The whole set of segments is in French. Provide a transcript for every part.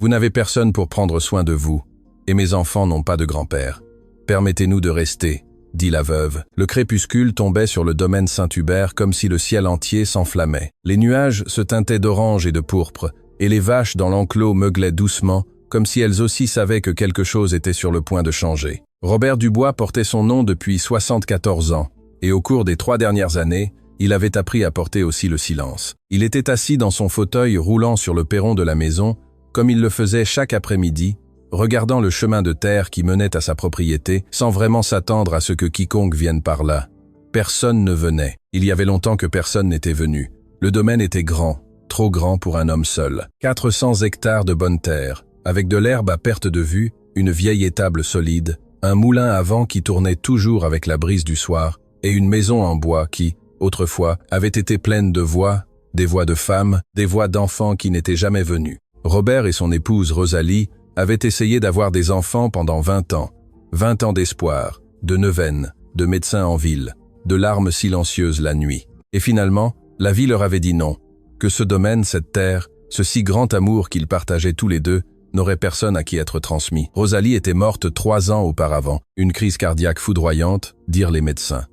Vous n'avez personne pour prendre soin de vous, et mes enfants n'ont pas de grand-père. Permettez-nous de rester, dit la veuve. Le crépuscule tombait sur le domaine Saint-Hubert comme si le ciel entier s'enflammait. Les nuages se teintaient d'orange et de pourpre, et les vaches dans l'enclos meuglaient doucement, comme si elles aussi savaient que quelque chose était sur le point de changer. Robert Dubois portait son nom depuis 74 ans, et au cours des 3 dernières années, il avait appris à porter aussi le silence. Il était assis dans son fauteuil roulant sur le perron de la maison, comme il le faisait chaque après-midi, regardant le chemin de terre qui menait à sa propriété, sans vraiment s'attendre à ce que quiconque vienne par là. Personne ne venait. Il y avait longtemps que personne n'était venu. Le domaine était grand, trop grand pour un homme seul. 400 hectares de bonne terre, avec de l'herbe à perte de vue, une vieille étable solide, un moulin à vent qui tournait toujours avec la brise du soir, et une maison en bois qui, autrefois, avait été pleine de voix, des voix de femmes, des voix d'enfants qui n'étaient jamais venus. Robert et son épouse Rosalie avaient essayé d'avoir des enfants pendant 20 ans. 20 ans d'espoir, de neuvaines, de médecins en ville, de larmes silencieuses la nuit. Et finalement, la vie leur avait dit non, que ce domaine, cette terre, ce si grand amour qu'ils partageaient tous les deux, n'aurait personne à qui être transmis. Rosalie était morte 3 ans auparavant, une crise cardiaque foudroyante, dirent les médecins.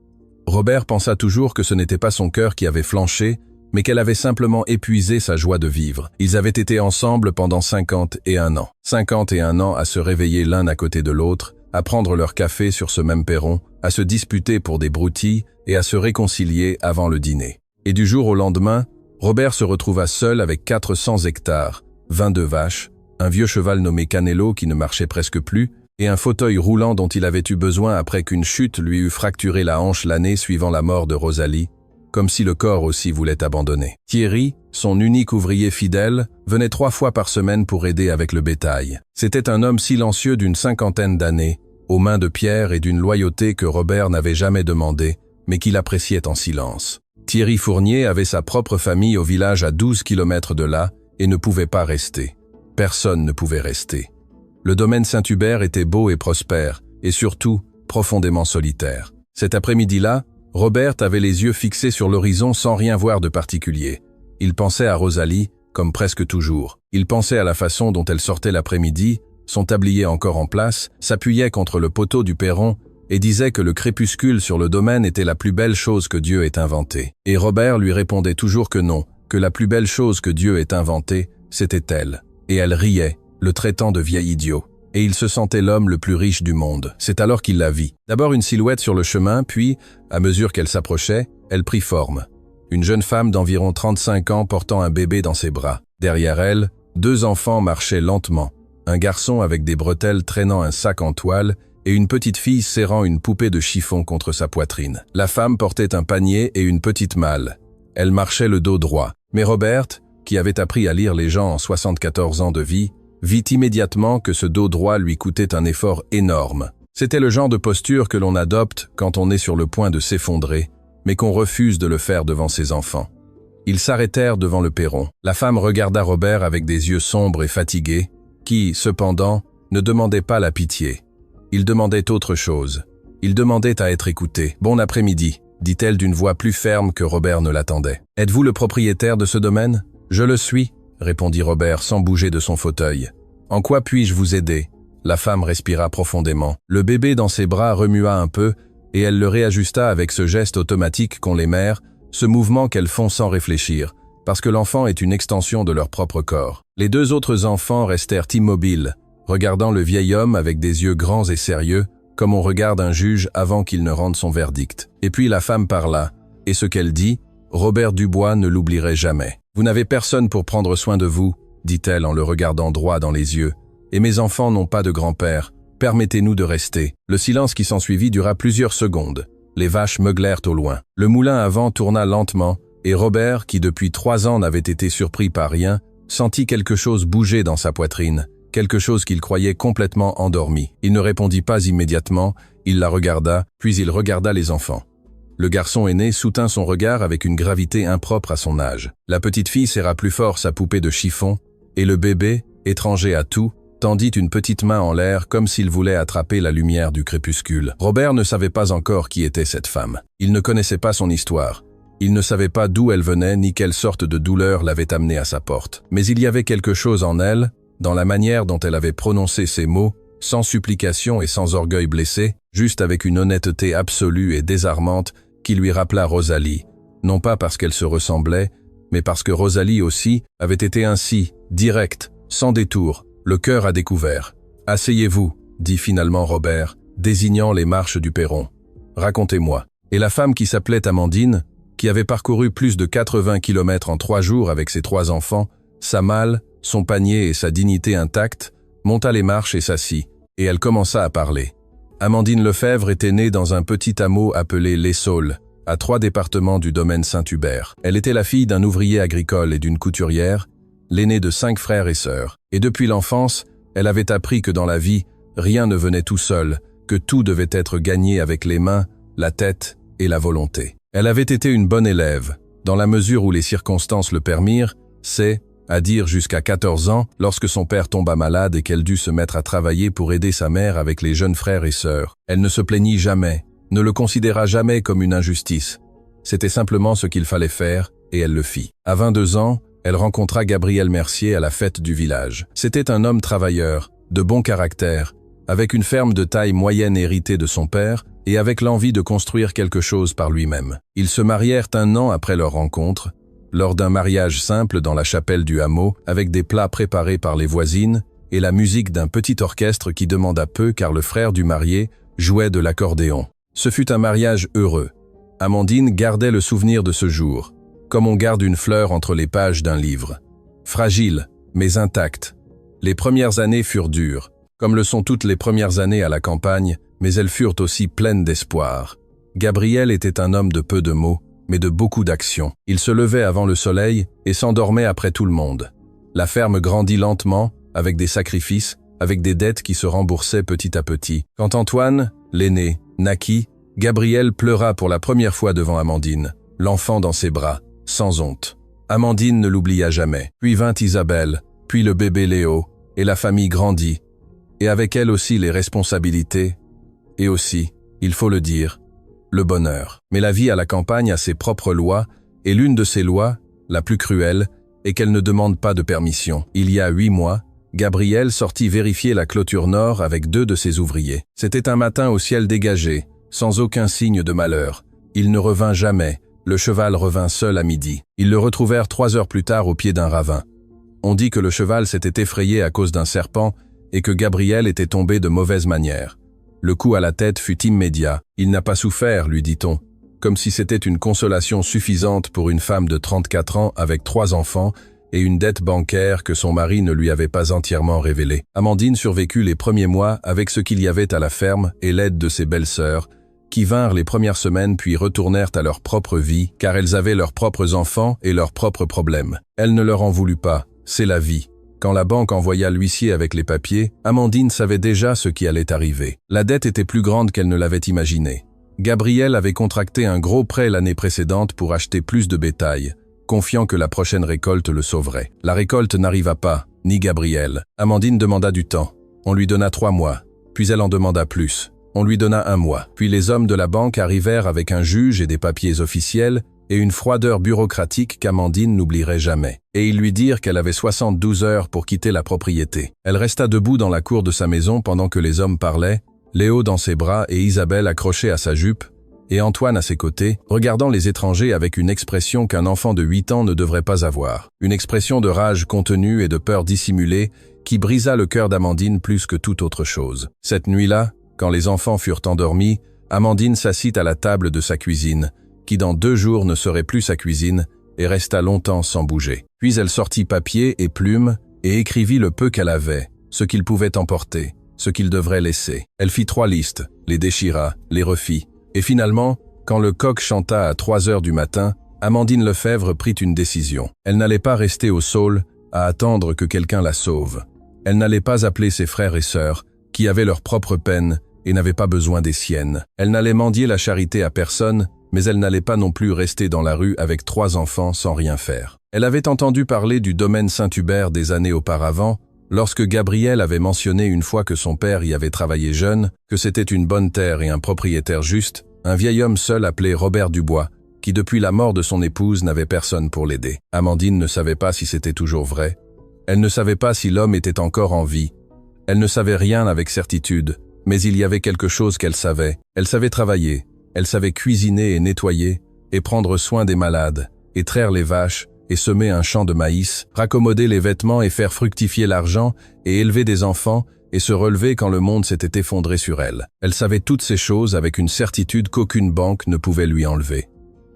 Robert pensa toujours que ce n'était pas son cœur qui avait flanché, mais qu'elle avait simplement épuisé sa joie de vivre. Ils avaient été ensemble pendant 51 ans. 51 ans à se réveiller l'un à côté de l'autre, à prendre leur café sur ce même perron, à se disputer pour des broutilles et à se réconcilier avant le dîner. Et du jour au lendemain, Robert se retrouva seul avec 400 hectares, 22 vaches, un vieux cheval nommé Canelo qui ne marchait presque plus, et un fauteuil roulant dont il avait eu besoin après qu'une chute lui eût fracturé la hanche l'année suivant la mort de Rosalie, comme si le corps aussi voulait abandonner. Thierry, son unique ouvrier fidèle, venait 3 fois par semaine pour aider avec le bétail. C'était un homme silencieux d'une 50aine d'années, aux mains de pierre et d'une loyauté que Robert n'avait jamais demandée, mais qu'il appréciait en silence. Thierry Fournier avait sa propre famille au village à 12 kilomètres de là et ne pouvait pas rester. Personne ne pouvait rester. Le domaine Saint-Hubert était beau et prospère, et surtout, profondément solitaire. Cet après-midi-là, Robert avait les yeux fixés sur l'horizon sans rien voir de particulier. Il pensait à Rosalie, comme presque toujours. Il pensait à la façon dont elle sortait l'après-midi, son tablier encore en place, s'appuyait contre le poteau du perron et disait que le crépuscule sur le domaine était la plus belle chose que Dieu ait inventée. Et Robert lui répondait toujours que non, que la plus belle chose que Dieu ait inventée, c'était elle. Et elle riait, le traitant de vieil idiot. Et il se sentait l'homme le plus riche du monde. C'est alors qu'il la vit. D'abord une silhouette sur le chemin, puis, à mesure qu'elle s'approchait, elle prit forme. Une jeune femme d'environ 35 ans portant un bébé dans ses bras. Derrière elle, 2 enfants marchaient lentement. Un garçon avec des bretelles traînant un sac en toile et une petite fille serrant une poupée de chiffon contre sa poitrine. La femme portait un panier et une petite malle. Elle marchait le dos droit. Mais Robert, qui avait appris à lire les gens en 74 ans de vie, vit immédiatement que ce dos droit lui coûtait un effort énorme. C'était le genre de posture que l'on adopte quand on est sur le point de s'effondrer, mais qu'on refuse de le faire devant ses enfants. Ils s'arrêtèrent devant le perron. La femme regarda Robert avec des yeux sombres et fatigués, qui, cependant, ne demandaient pas la pitié. Ils demandaient autre chose. Ils demandaient à être écoutés. « Bon après-midi », dit-elle d'une voix plus ferme que Robert ne l'attendait. « Êtes-vous le propriétaire de ce domaine ?»« Je le suis », répondit Robert sans bouger de son fauteuil. « En quoi puis-je vous aider ?» La femme respira profondément. Le bébé dans ses bras remua un peu, et elle le réajusta avec ce geste automatique qu'ont les mères, ce mouvement qu'elles font sans réfléchir, parce que l'enfant est une extension de leur propre corps. Les 2 autres enfants restèrent immobiles, regardant le vieil homme avec des yeux grands et sérieux, comme on regarde un juge avant qu'il ne rende son verdict. Et puis la femme parla, et ce qu'elle dit, Robert Dubois ne l'oublierait jamais. « Vous n'avez personne pour prendre soin de vous, » dit-elle en le regardant droit dans les yeux, « et mes enfants n'ont pas de grand-père. Permettez-nous de rester. » Le silence qui s'ensuivit dura plusieurs secondes. Les vaches meuglèrent au loin. Le moulin à vent tourna lentement, et Robert, qui depuis 3 ans n'avait été surpris par rien, sentit quelque chose bouger dans sa poitrine, quelque chose qu'il croyait complètement endormi. Il ne répondit pas immédiatement, il la regarda, puis il regarda les enfants. Le garçon aîné soutint son regard avec une gravité impropre à son âge. La petite fille serra plus fort sa poupée de chiffon, et le bébé, étranger à tout, tendit une petite main en l'air comme s'il voulait attraper la lumière du crépuscule. Robert ne savait pas encore qui était cette femme. Il ne connaissait pas son histoire. Il ne savait pas d'où elle venait ni quelle sorte de douleur l'avait amenée à sa porte. Mais il y avait quelque chose en elle, dans la manière dont elle avait prononcé ces mots, sans supplication et sans orgueil blessé, juste avec une honnêteté absolue et désarmante qui lui rappela Rosalie, non pas parce qu'elle se ressemblait, mais parce que Rosalie aussi avait été ainsi, directe, sans détour, le cœur à découvert. « Asseyez-vous », dit finalement Robert, désignant les marches du perron. « Racontez-moi. » Et la femme qui s'appelait Amandine, qui avait parcouru plus de 80 kilomètres en 3 jours avec ses 3 enfants, sa malle, son panier et sa dignité intacte, monta les marches et s'assit, et elle commença à parler. Amandine Lefebvre était née dans un petit hameau appelé Les Saules, à 3 départements du domaine Saint-Hubert. Elle était la fille d'un ouvrier agricole et d'une couturière, l'aînée de 5 frères et sœurs. Et depuis l'enfance, elle avait appris que dans la vie, rien ne venait tout seul, que tout devait être gagné avec les mains, la tête et la volonté. Elle avait été une bonne élève, dans la mesure où les circonstances le permirent, c'est, à dire jusqu'à 14 ans, lorsque son père tomba malade et qu'elle dut se mettre à travailler pour aider sa mère avec les jeunes frères et sœurs. Elle ne se plaignit jamais, ne le considéra jamais comme une injustice. C'était simplement ce qu'il fallait faire, et elle le fit. À 22 ans, elle rencontra Gabriel Mercier à la fête du village. C'était un homme travailleur, de bon caractère, avec une ferme de taille moyenne héritée de son père, et avec l'envie de construire quelque chose par lui-même. Ils se marièrent 1 an après leur rencontre, lors d'un mariage simple dans la chapelle du hameau, avec des plats préparés par les voisines et la musique d'un petit orchestre qui demanda peu car le frère du marié jouait de l'accordéon. Ce fut un mariage heureux. Amandine gardait le souvenir de ce jour, comme on garde une fleur entre les pages d'un livre. Fragile, mais intacte. Les premières années furent dures, comme le sont toutes les premières années à la campagne, mais elles furent aussi pleines d'espoir. Gabriel était un homme de peu de mots, mais de beaucoup d'actions. Il se levait avant le soleil et s'endormait après tout le monde. La ferme grandit lentement, avec des sacrifices, avec des dettes qui se remboursaient petit à petit. Quand Antoine, l'aîné, naquit, Gabriel pleura pour la première fois devant Amandine, l'enfant dans ses bras, sans honte. Amandine ne l'oublia jamais. Puis vint Isabelle, puis le bébé Léo, et la famille grandit, et avec elle aussi les responsabilités, et aussi, il faut le dire, le bonheur. Mais la vie à la campagne a ses propres lois, et l'une de ces lois, la plus cruelle, est qu'elle ne demande pas de permission. Il y a 8 mois, Gabriel sortit vérifier la clôture nord avec 2 de ses ouvriers. C'était un matin au ciel dégagé, sans aucun signe de malheur. Il ne revint jamais, le cheval revint seul à midi. Ils le retrouvèrent 3 heures plus tard au pied d'un ravin. On dit que le cheval s'était effrayé à cause d'un serpent et que Gabriel était tombé de mauvaise manière. Le coup à la tête fut immédiat. Il n'a pas souffert, lui dit-on, comme si c'était une consolation suffisante pour une femme de 34 ans avec 3 enfants et une dette bancaire que son mari ne lui avait pas entièrement révélée. Amandine survécut les premiers mois avec ce qu'il y avait à la ferme et l'aide de ses belles-sœurs, qui vinrent les premières semaines puis retournèrent à leur propre vie, car elles avaient leurs propres enfants et leurs propres problèmes. Elle ne leur en voulut pas, c'est la vie. Quand la banque envoya l'huissier avec les papiers, Amandine savait déjà ce qui allait arriver. La dette était plus grande qu'elle ne l'avait imaginé. Gabriel avait contracté un gros prêt l'année précédente pour acheter plus de bétail, confiant que la prochaine récolte le sauverait. La récolte n'arriva pas, ni Gabriel. Amandine demanda du temps. On lui donna 3 mois, puis elle en demanda plus. On lui donna 1 mois. Puis les hommes de la banque arrivèrent avec un juge et des papiers officiels, et une froideur bureaucratique qu'Amandine n'oublierait jamais. Et ils lui dirent qu'elle avait 72 heures pour quitter la propriété. Elle resta debout dans la cour de sa maison pendant que les hommes parlaient, Léo dans ses bras et Isabelle accrochée à sa jupe, et Antoine à ses côtés, regardant les étrangers avec une expression qu'un enfant de 8 ans ne devrait pas avoir. Une expression de rage contenue et de peur dissimulée qui brisa le cœur d'Amandine plus que toute autre chose. Cette nuit-là, quand les enfants furent endormis, Amandine s'assit à la table de sa cuisine, qui dans 2 jours ne serait plus sa cuisine, et resta longtemps sans bouger. Puis elle sortit papier et plume et écrivit le peu qu'elle avait, ce qu'il pouvait emporter, ce qu'il devrait laisser. Elle fit 3 listes, les déchira, les refit, et finalement, quand le coq chanta à 3 heures du matin, Amandine Lefebvre prit une décision. Elle n'allait pas rester au Saule à attendre que quelqu'un la sauve. Elle n'allait pas appeler ses frères et sœurs, qui avaient leur propre peine et n'avaient pas besoin des siennes. Elle n'allait mendier la charité à personne, mais elle n'allait pas non plus rester dans la rue avec 3 enfants sans rien faire. Elle avait entendu parler du domaine Saint-Hubert des années auparavant, lorsque Gabriel avait mentionné une fois que son père y avait travaillé jeune, que c'était une bonne terre et un propriétaire juste, un vieil homme seul appelé Robert Dubois, qui depuis la mort de son épouse n'avait personne pour l'aider. Amandine ne savait pas si c'était toujours vrai, Elle ne savait pas si l'homme était encore en vie. Elle ne savait rien avec certitude, mais il y avait quelque chose qu'elle savait. Elle savait travailler, elle savait cuisiner et nettoyer, et prendre soin des malades, et traire les vaches, et semer un champ de maïs, raccommoder les vêtements et faire fructifier l'argent, et élever des enfants, et se relever quand le monde s'était effondré sur elle. Elle savait toutes ces choses avec une certitude qu'aucune banque ne pouvait lui enlever.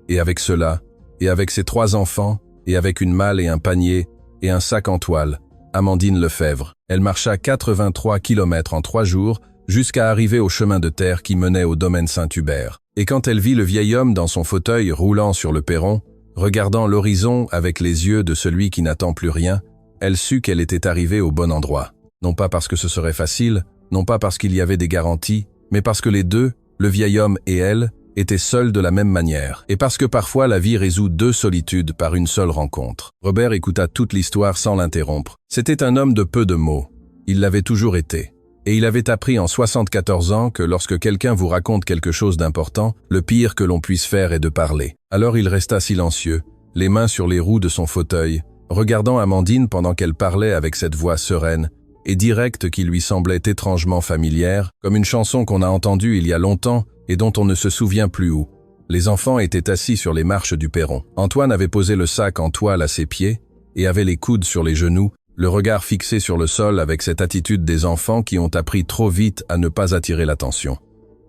Et avec cela, et avec ses 3 enfants, et avec une malle et un panier, et un sac en toile, Amandine Lefebvre. Elle marcha 83 kilomètres en 3 jours, jusqu'à arriver au chemin de terre qui menait au domaine Saint-Hubert. Et quand elle vit le vieil homme dans son fauteuil roulant sur le perron, regardant l'horizon avec les yeux de celui qui n'attend plus rien, elle sut qu'elle était arrivée au bon endroit. Non pas parce que ce serait facile, non pas parce qu'il y avait des garanties, mais parce que les deux, le vieil homme et elle, étaient seuls de la même manière, et parce que parfois la vie résout 2 solitudes par une seule rencontre. Robert écouta toute l'histoire sans l'interrompre. C'était un homme de peu de mots. Il l'avait toujours été. Et il avait appris en 74 ans que lorsque quelqu'un vous raconte quelque chose d'important, le pire que l'on puisse faire est de parler. Alors il resta silencieux, les mains sur les roues de son fauteuil, regardant Amandine pendant qu'elle parlait avec cette voix sereine et directe qui lui semblait étrangement familière, comme une chanson qu'on a entendue il y a longtemps et dont on ne se souvient plus où. Les enfants étaient assis sur les marches du perron. Antoine avait posé le sac en toile à ses pieds et avait les coudes sur les genoux, le regard fixé sur le sol avec cette attitude des enfants qui ont appris trop vite à ne pas attirer l'attention.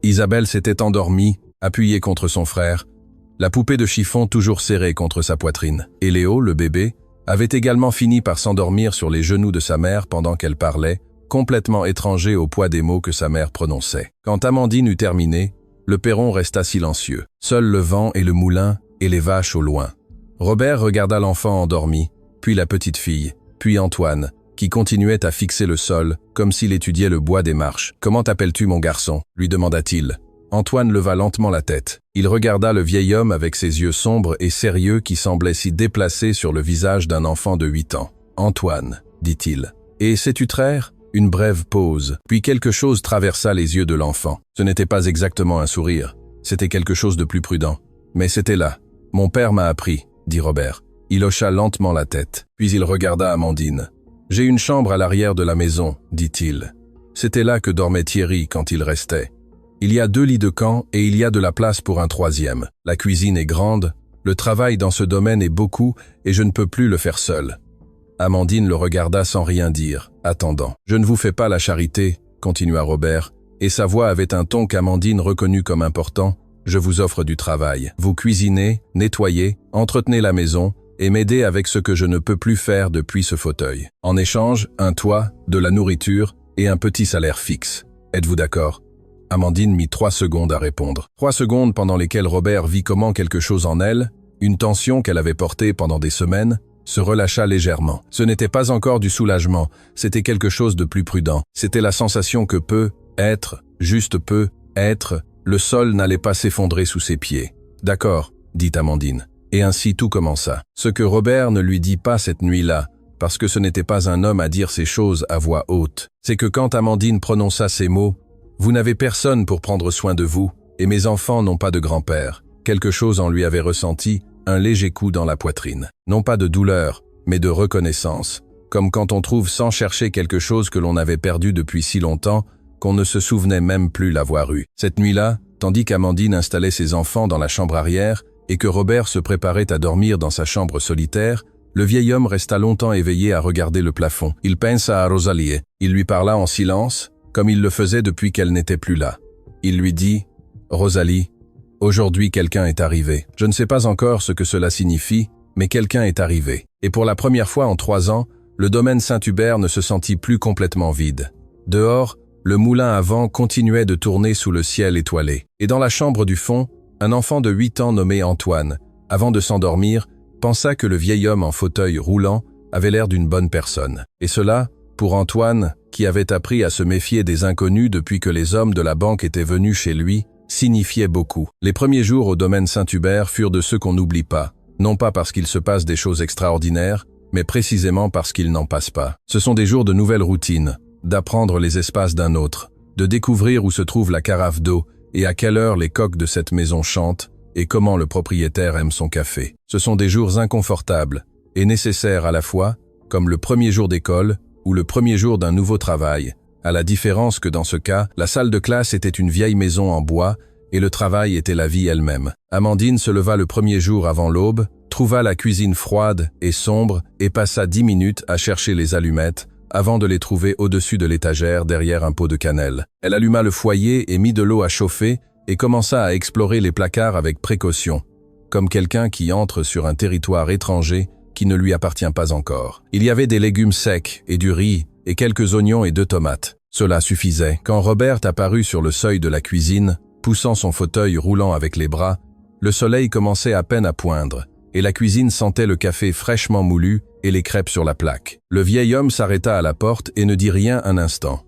Isabelle s'était endormie, appuyée contre son frère, la poupée de chiffon toujours serrée contre sa poitrine. Et Léo, le bébé, avait également fini par s'endormir sur les genoux de sa mère pendant qu'elle parlait, complètement étranger au poids des mots que sa mère prononçait. Quand Amandine eut terminé, le perron resta silencieux. Seul le vent et le moulin et les vaches au loin. Robert regarda l'enfant endormi, puis la petite fille, puis Antoine, qui continuait à fixer le sol, comme s'il étudiait le bois des marches. « Comment t'appelles-tu, mon garçon » lui demanda-t-il. Antoine leva lentement la tête. Il regarda le vieil homme avec ses yeux sombres et sérieux qui semblaient s'y déplacer sur le visage d'un enfant de 8 ans. « Antoine, dit-il. Et sais-tu traire » Une brève pause, puis quelque chose traversa les yeux de l'enfant. Ce n'était pas exactement un sourire, c'était quelque chose de plus prudent. Mais c'était là. « Mon père m'a appris » dit Robert. Il hocha lentement la tête, puis il regarda Amandine. « J'ai une chambre à l'arrière de la maison, dit-il. C'était là que dormait Thierry quand il restait. Il y a 2 lits de camp et il y a de la place pour un 3e. La cuisine est grande, le travail dans ce domaine est beaucoup et je ne peux plus le faire seul. » Amandine le regarda sans rien dire, attendant. « Je ne vous fais pas la charité, » continua Robert, et sa voix avait un ton qu'Amandine reconnut comme important. « Je vous offre du travail. Vous cuisinez, nettoyez, entretenez la maison, et m'aider avec ce que je ne peux plus faire depuis ce fauteuil. En échange, un toit, de la nourriture et un petit salaire fixe. Êtes-vous d'accord » Amandine mit 3 secondes à répondre. 3 secondes pendant lesquelles Robert vit comment quelque chose en elle, une tension qu'elle avait portée pendant des semaines, se relâcha légèrement. Ce n'était pas encore du soulagement, c'était quelque chose de plus prudent. C'était la sensation que peut être, juste peut être, le sol n'allait pas s'effondrer sous ses pieds. « D'accord » dit Amandine. Et ainsi tout commença. Ce que Robert ne lui dit pas cette nuit-là, parce que ce n'était pas un homme à dire ces choses à voix haute, c'est que quand Amandine prononça ces mots, « Vous n'avez personne pour prendre soin de vous, et mes enfants n'ont pas de grand-père », quelque chose en lui avait ressenti, un léger coup dans la poitrine. Non pas de douleur, mais de reconnaissance, comme quand on trouve sans chercher quelque chose que l'on avait perdu depuis si longtemps, qu'on ne se souvenait même plus l'avoir eu. Cette nuit-là, tandis qu'Amandine installait ses enfants dans la chambre arrière, et que Robert se préparait à dormir dans sa chambre solitaire, le vieil homme resta longtemps éveillé à regarder le plafond. Il pensa à Rosalie. Il lui parla en silence, comme il le faisait depuis qu'elle n'était plus là. Il lui dit « Rosalie, aujourd'hui quelqu'un est arrivé. Je ne sais pas encore ce que cela signifie, mais quelqu'un est arrivé. » Et pour la première fois en 3 ans, le domaine Saint-Hubert ne se sentit plus complètement vide. Dehors, le moulin à vent continuait de tourner sous le ciel étoilé. Et dans la chambre du fond, un enfant de 8 ans nommé Antoine, avant de s'endormir, pensa que le vieil homme en fauteuil roulant avait l'air d'une bonne personne. Et cela, pour Antoine, qui avait appris à se méfier des inconnus depuis que les hommes de la banque étaient venus chez lui, signifiait beaucoup. Les premiers jours au domaine Saint-Hubert furent de ceux qu'on n'oublie pas, non pas parce qu'il se passe des choses extraordinaires, mais précisément parce qu'il n'en passe pas. Ce sont des jours de nouvelles routines, d'apprendre les espaces d'un autre, de découvrir où se trouve la carafe d'eau et à quelle heure les coqs de cette maison chantent et comment le propriétaire aime son café. Ce sont des jours inconfortables et nécessaires à la fois, comme le premier jour d'école ou le premier jour d'un nouveau travail, à la différence que dans ce cas, la salle de classe était une vieille maison en bois et le travail était la vie elle-même. Amandine se leva le premier jour avant l'aube, trouva la cuisine froide et sombre et passa 10 minutes à chercher les allumettes avant de les trouver au-dessus de l'étagère derrière un pot de cannelle. Elle alluma le foyer et mit de l'eau à chauffer et commença à explorer les placards avec précaution, comme quelqu'un qui entre sur un territoire étranger qui ne lui appartient pas encore. Il y avait des légumes secs et du riz et quelques oignons et 2 tomates. Cela suffisait. Quand Robert apparut sur le seuil de la cuisine, poussant son fauteuil roulant avec les bras, le soleil commençait à peine à poindre, et la cuisine sentait le café fraîchement moulu et les crêpes sur la plaque. Le vieil homme s'arrêta à la porte et ne dit rien un instant.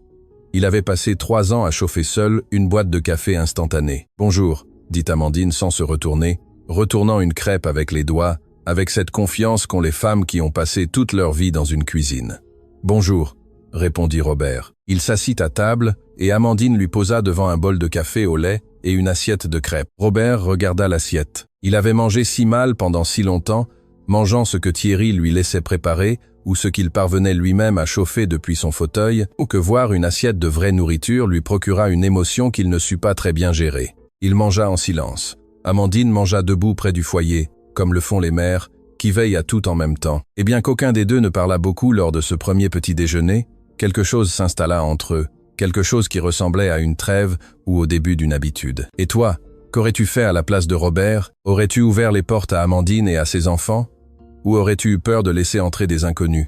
Il avait passé 3 ans à chauffer seul une boîte de café instantané. « Bonjour », dit Amandine sans se retourner, retournant une crêpe avec les doigts, avec cette confiance qu'ont les femmes qui ont passé toute leur vie dans une cuisine. « Bonjour », répondit Robert. Il s'assit à table et Amandine lui posa devant un bol de café au lait et une assiette de crêpes. Robert regarda l'assiette. Il avait mangé si mal pendant si longtemps, mangeant ce que Thierry lui laissait préparer ou ce qu'il parvenait lui-même à chauffer depuis son fauteuil, ou que voir une assiette de vraie nourriture lui procura une émotion qu'il ne sut pas très bien gérer. Il mangea en silence. Amandine mangea debout près du foyer, comme le font les mères, qui veillent à tout en même temps. Et bien qu'aucun des deux ne parla beaucoup lors de ce premier petit déjeuner, quelque chose s'installa entre eux, quelque chose qui ressemblait à une trêve ou au début d'une habitude. « Et toi, qu'aurais-tu fait à la place de Robert? Aurais-tu ouvert les portes à Amandine et à ses enfants? Ou aurais-tu eu peur de laisser entrer des inconnus?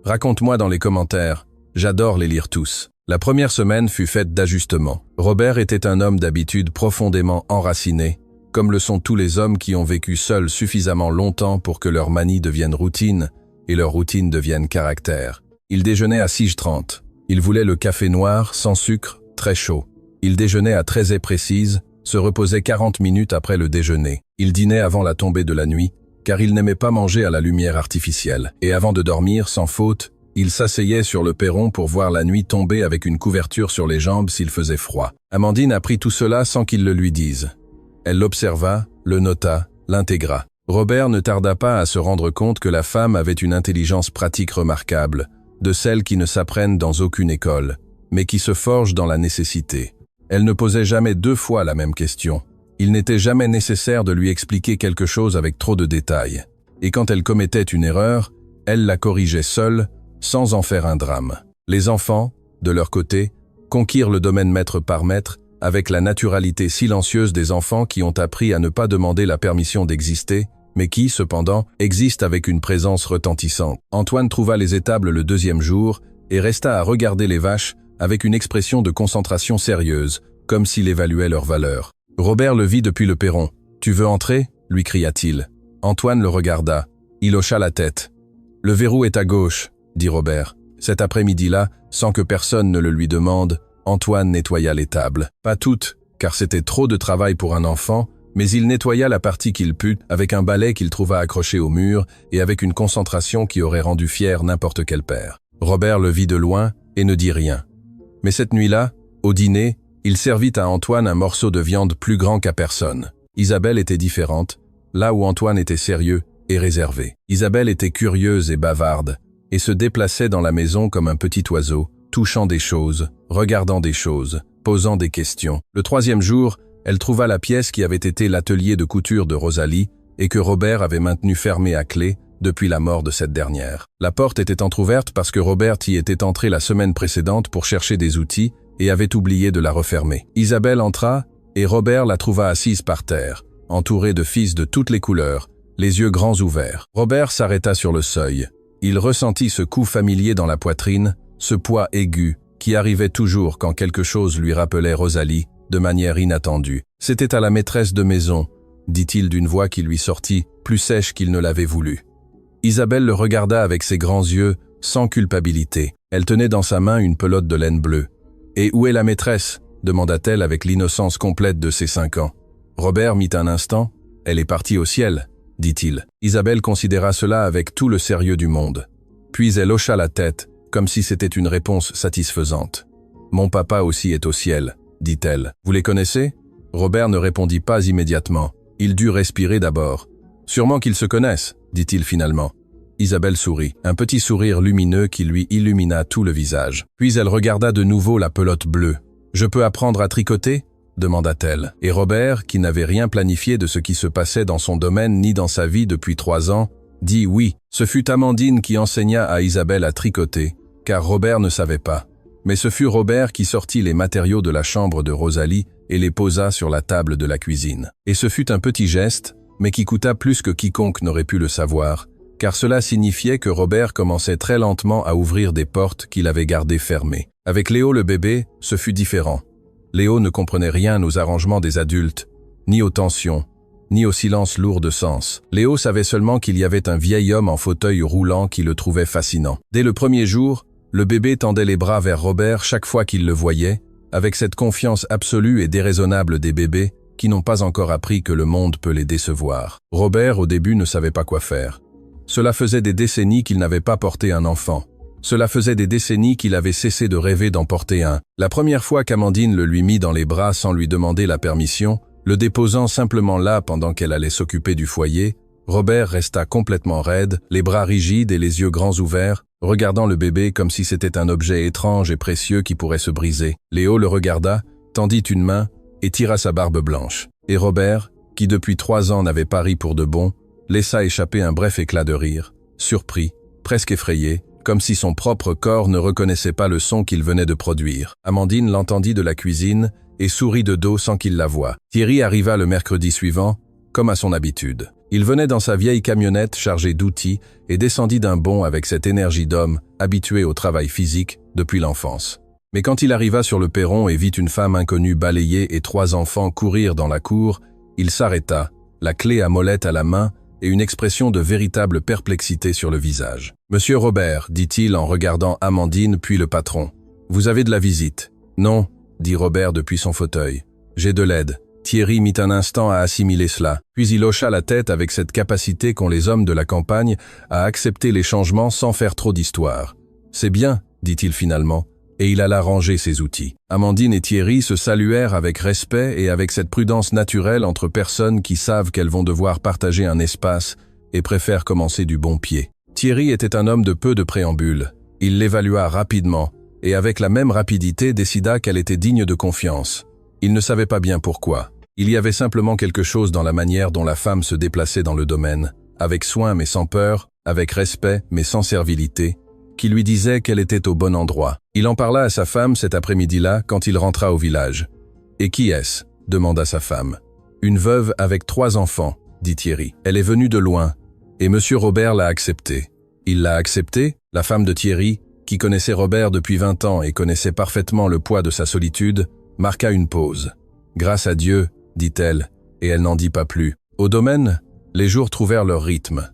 Raconte-moi dans les commentaires, j'adore les lire tous. » La première semaine fut faite d'ajustements. Robert était un homme d'habitude profondément enraciné, comme le sont tous les hommes qui ont vécu seuls suffisamment longtemps pour que leur manie devienne routine et leur routine devienne caractère. Il déjeunait à 6h30. Il voulait le café noir, sans sucre, très chaud. Il déjeunait à 13h précise, se reposait 40 minutes après le déjeuner. Il dînait avant la tombée de la nuit, car il n'aimait pas manger à la lumière artificielle. Et avant de dormir, sans faute, il s'asseyait sur le perron pour voir la nuit tomber avec une couverture sur les jambes s'il faisait froid. Amandine apprit tout cela sans qu'il le lui dise. Elle l'observa, le nota, l'intégra. Robert ne tarda pas à se rendre compte que la femme avait une intelligence pratique remarquable, de celles qui ne s'apprennent dans aucune école, mais qui se forgent dans la nécessité. Elle ne posait jamais 2 fois la même question. Il n'était jamais nécessaire de lui expliquer quelque chose avec trop de détails. Et quand elle commettait une erreur, elle la corrigeait seule, sans en faire un drame. Les enfants, de leur côté, conquirent le domaine mètre par mètre, avec la naturalité silencieuse des enfants qui ont appris à ne pas demander la permission d'exister, mais qui, cependant, existent avec une présence retentissante. Antoine trouva les étables le 2e jour et resta à regarder les vaches avec une expression de concentration sérieuse, comme s'il évaluait leur valeur. Robert le vit depuis le perron. « Tu veux entrer ?» lui cria-t-il. Antoine le regarda. Il hocha la tête. « Le verrou est à gauche », dit Robert. Cet après-midi-là, sans que personne ne le lui demande, Antoine nettoya les tables. Pas toutes, car c'était trop de travail pour un enfant, mais il nettoya la partie qu'il put avec un balai qu'il trouva accroché au mur et avec une concentration qui aurait rendu fier n'importe quel père. Robert le vit de loin et ne dit rien. Mais cette nuit-là, au dîner, il servit à Antoine un morceau de viande plus grand qu'à personne. Isabelle était différente, là où Antoine était sérieux et réservé. Isabelle était curieuse et bavarde, et se déplaçait dans la maison comme un petit oiseau, touchant des choses, regardant des choses, posant des questions. Le 3e jour, elle trouva la pièce qui avait été l'atelier de couture de Rosalie et que Robert avait maintenue fermée à clé depuis la mort de cette dernière. La porte était entr'ouverte parce que Robert y était entré la semaine précédente pour chercher des outils et avait oublié de la refermer. Isabelle entra et Robert la trouva assise par terre, entourée de fils de toutes les couleurs, les yeux grands ouverts. Robert s'arrêta sur le seuil. Il ressentit ce coup familier dans la poitrine, ce poids aigu qui arrivait toujours quand quelque chose lui rappelait Rosalie, de manière inattendue. « C'était à la maîtresse de maison », dit-il d'une voix qui lui sortit, plus sèche qu'il ne l'avait voulu. Isabelle le regarda avec ses grands yeux, sans culpabilité. Elle tenait dans sa main une pelote de laine bleue. « Et où est la maîtresse ?» demanda-t-elle avec l'innocence complète de ses 5 ans. Robert mit un instant. « Elle est partie au ciel », dit-il. Isabelle considéra cela avec tout le sérieux du monde. Puis elle hocha la tête, comme si c'était une réponse satisfaisante. « Mon papa aussi est au ciel », dit-elle. « Vous les connaissez ?» Robert ne répondit pas immédiatement. Il dut respirer d'abord. « Sûrement qu'ils se connaissent », dit-il finalement. Isabelle sourit, un petit sourire lumineux qui lui illumina tout le visage. Puis elle regarda de nouveau la pelote bleue. « Je peux apprendre à tricoter ?» demanda-t-elle. Et Robert, qui n'avait rien planifié de ce qui se passait dans son domaine ni dans sa vie depuis 3 ans, dit oui. Ce fut Amandine qui enseigna à Isabelle à tricoter, car Robert ne savait pas. Mais ce fut Robert qui sortit les matériaux de la chambre de Rosalie et les posa sur la table de la cuisine. Et ce fut un petit geste, mais qui coûta plus que quiconque n'aurait pu le savoir, car cela signifiait que Robert commençait très lentement à ouvrir des portes qu'il avait gardées fermées. Avec Léo le bébé, ce fut différent. Léo ne comprenait rien aux arrangements des adultes, ni aux tensions, ni au silence lourd de sens. Léo savait seulement qu'il y avait un vieil homme en fauteuil roulant qui le trouvait fascinant. Dès le premier jour, le bébé tendait les bras vers Robert chaque fois qu'il le voyait, avec cette confiance absolue et déraisonnable des bébés qui n'ont pas encore appris que le monde peut les décevoir. Robert, au début, ne savait pas quoi faire. Cela faisait des décennies qu'il n'avait pas porté un enfant. Cela faisait des décennies qu'il avait cessé de rêver d'en porter un. La première fois qu'Amandine le lui mit dans les bras sans lui demander la permission, le déposant simplement là pendant qu'elle allait s'occuper du foyer, Robert resta complètement raide, les bras rigides et les yeux grands ouverts, regardant le bébé comme si c'était un objet étrange et précieux qui pourrait se briser. Léo le regarda, tendit une main et tira sa barbe blanche. Et Robert, qui depuis 3 ans n'avait pas ri pour de bon, laissa échapper un bref éclat de rire, surpris, presque effrayé, comme si son propre corps ne reconnaissait pas le son qu'il venait de produire. Amandine l'entendit de la cuisine et sourit de dos sans qu'il la voie. Thierry arriva le mercredi suivant, comme à son habitude. Il venait dans sa vieille camionnette chargée d'outils et descendit d'un bond avec cette énergie d'homme, habitué au travail physique depuis l'enfance. Mais quand il arriva sur le perron et vit une femme inconnue balayer et 3 enfants courir dans la cour, il s'arrêta, la clé à molette à la main et une expression de véritable perplexité sur le visage. « Monsieur Robert, dit-il en regardant Amandine puis le patron. Vous avez de la visite. »« Non, dit Robert depuis son fauteuil. J'ai de l'aide. » Thierry mit un instant à assimiler cela, puis il hocha la tête avec cette capacité qu'ont les hommes de la campagne à accepter les changements sans faire trop d'histoire. « C'est bien, dit-il finalement, et il alla ranger ses outils. Amandine et Thierry se saluèrent avec respect et avec cette prudence naturelle entre personnes qui savent qu'elles vont devoir partager un espace et préfèrent commencer du bon pied. Thierry était un homme de peu de préambule. Il l'évalua rapidement et avec la même rapidité décida qu'elle était digne de confiance. Il ne savait pas bien pourquoi. Il y avait simplement quelque chose dans la manière dont la femme se déplaçait dans le domaine, avec soin mais sans peur, avec respect mais sans servilité, qui lui disait qu'elle était au bon endroit. Il en parla à sa femme cet après-midi-là quand il rentra au village. « Et qui est-ce » demanda sa femme. « Une veuve avec 3 enfants, dit Thierry. Elle est venue de loin, et monsieur Robert l'a acceptée. » Il l'a acceptée, la femme de Thierry, qui connaissait Robert depuis 20 ans et connaissait parfaitement le poids de sa solitude, marqua une pause. « Grâce à Dieu, dit-elle, et elle n'en dit pas plus. » Au domaine, les jours trouvèrent leur rythme.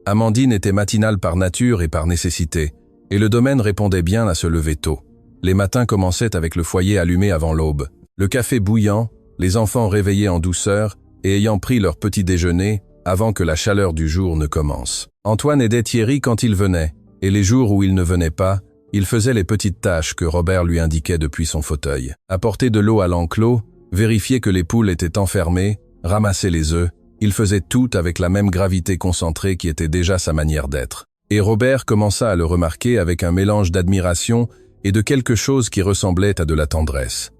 Amandine était matinale par nature et par nécessité, et le domaine répondait bien à se lever tôt. Les matins commençaient avec le foyer allumé avant l'aube, le café bouillant, les enfants réveillés en douceur et ayant pris leur petit déjeuner avant que la chaleur du jour ne commence. Antoine aidait Thierry quand il venait, et les jours où il ne venait pas, il faisait les petites tâches que Robert lui indiquait depuis son fauteuil. Apporter de l'eau à l'enclos, vérifier que les poules étaient enfermées, ramasser les œufs, il faisait tout avec la même gravité concentrée qui était déjà sa manière d'être. Et Robert commença à le remarquer avec un mélange d'admiration et de quelque chose qui ressemblait à de la tendresse.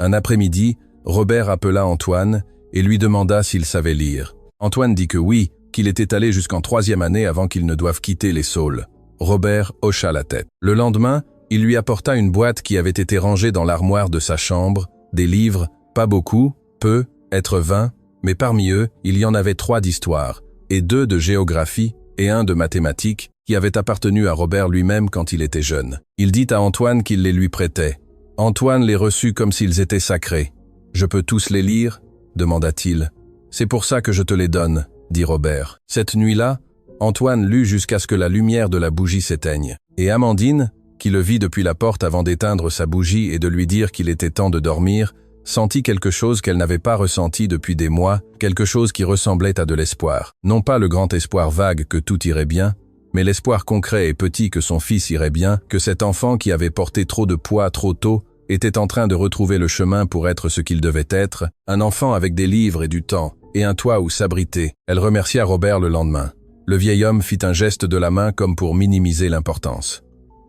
Un après-midi, Robert appela Antoine et lui demanda s'il savait lire. Antoine dit que oui, qu'il était allé jusqu'en 3e année avant qu'il ne doive quitter les Saules. Robert hocha la tête. Le lendemain, il lui apporta une boîte qui avait été rangée dans l'armoire de sa chambre, des livres, pas beaucoup, peu, être 20, mais parmi eux, il y en avait 3 d'histoire, et 2 de géographie, et 1 de mathématiques, qui avait appartenu à Robert lui-même quand il était jeune. Il dit à Antoine qu'il les lui prêtait. Antoine les reçut comme s'ils étaient sacrés. « Je peux tous les lire » demanda-t-il. « C'est pour ça que je te les donne » dit Robert. Cette nuit-là, Antoine lut jusqu'à ce que la lumière de la bougie s'éteigne. Et Amandine, qui le vit depuis la porte avant d'éteindre sa bougie et de lui dire qu'il était temps de dormir, sentit quelque chose qu'elle n'avait pas ressenti depuis des mois, quelque chose qui ressemblait à de l'espoir. Non pas le grand espoir vague que tout irait bien, mais l'espoir concret et petit que son fils irait bien, que cet enfant qui avait porté trop de poids trop tôt était en train de retrouver le chemin pour être ce qu'il devait être, un enfant avec des livres et du temps, et un toit où s'abriter. Elle remercia Robert le lendemain. Le vieil homme fit un geste de la main comme pour minimiser l'importance.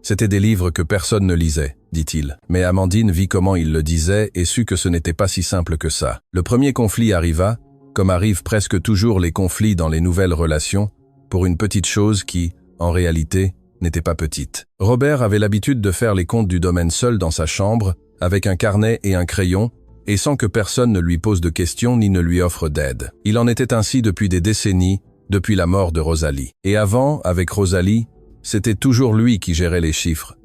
C'étaient des livres que personne ne lisait, dit-il. Mais Amandine vit comment il le disait et sut que ce n'était pas si simple que ça. Le premier conflit arriva, comme arrivent presque toujours les conflits dans les nouvelles relations, pour une petite chose qui, en réalité, n'était pas petite. Robert avait l'habitude de faire les comptes du domaine seul dans sa chambre, avec un carnet et un crayon, et sans que personne ne lui pose de questions ni ne lui offre d'aide. Il en était ainsi depuis des décennies, depuis la mort de Rosalie. Et avant, avec Rosalie, c'était toujours lui qui gérait les chiffres.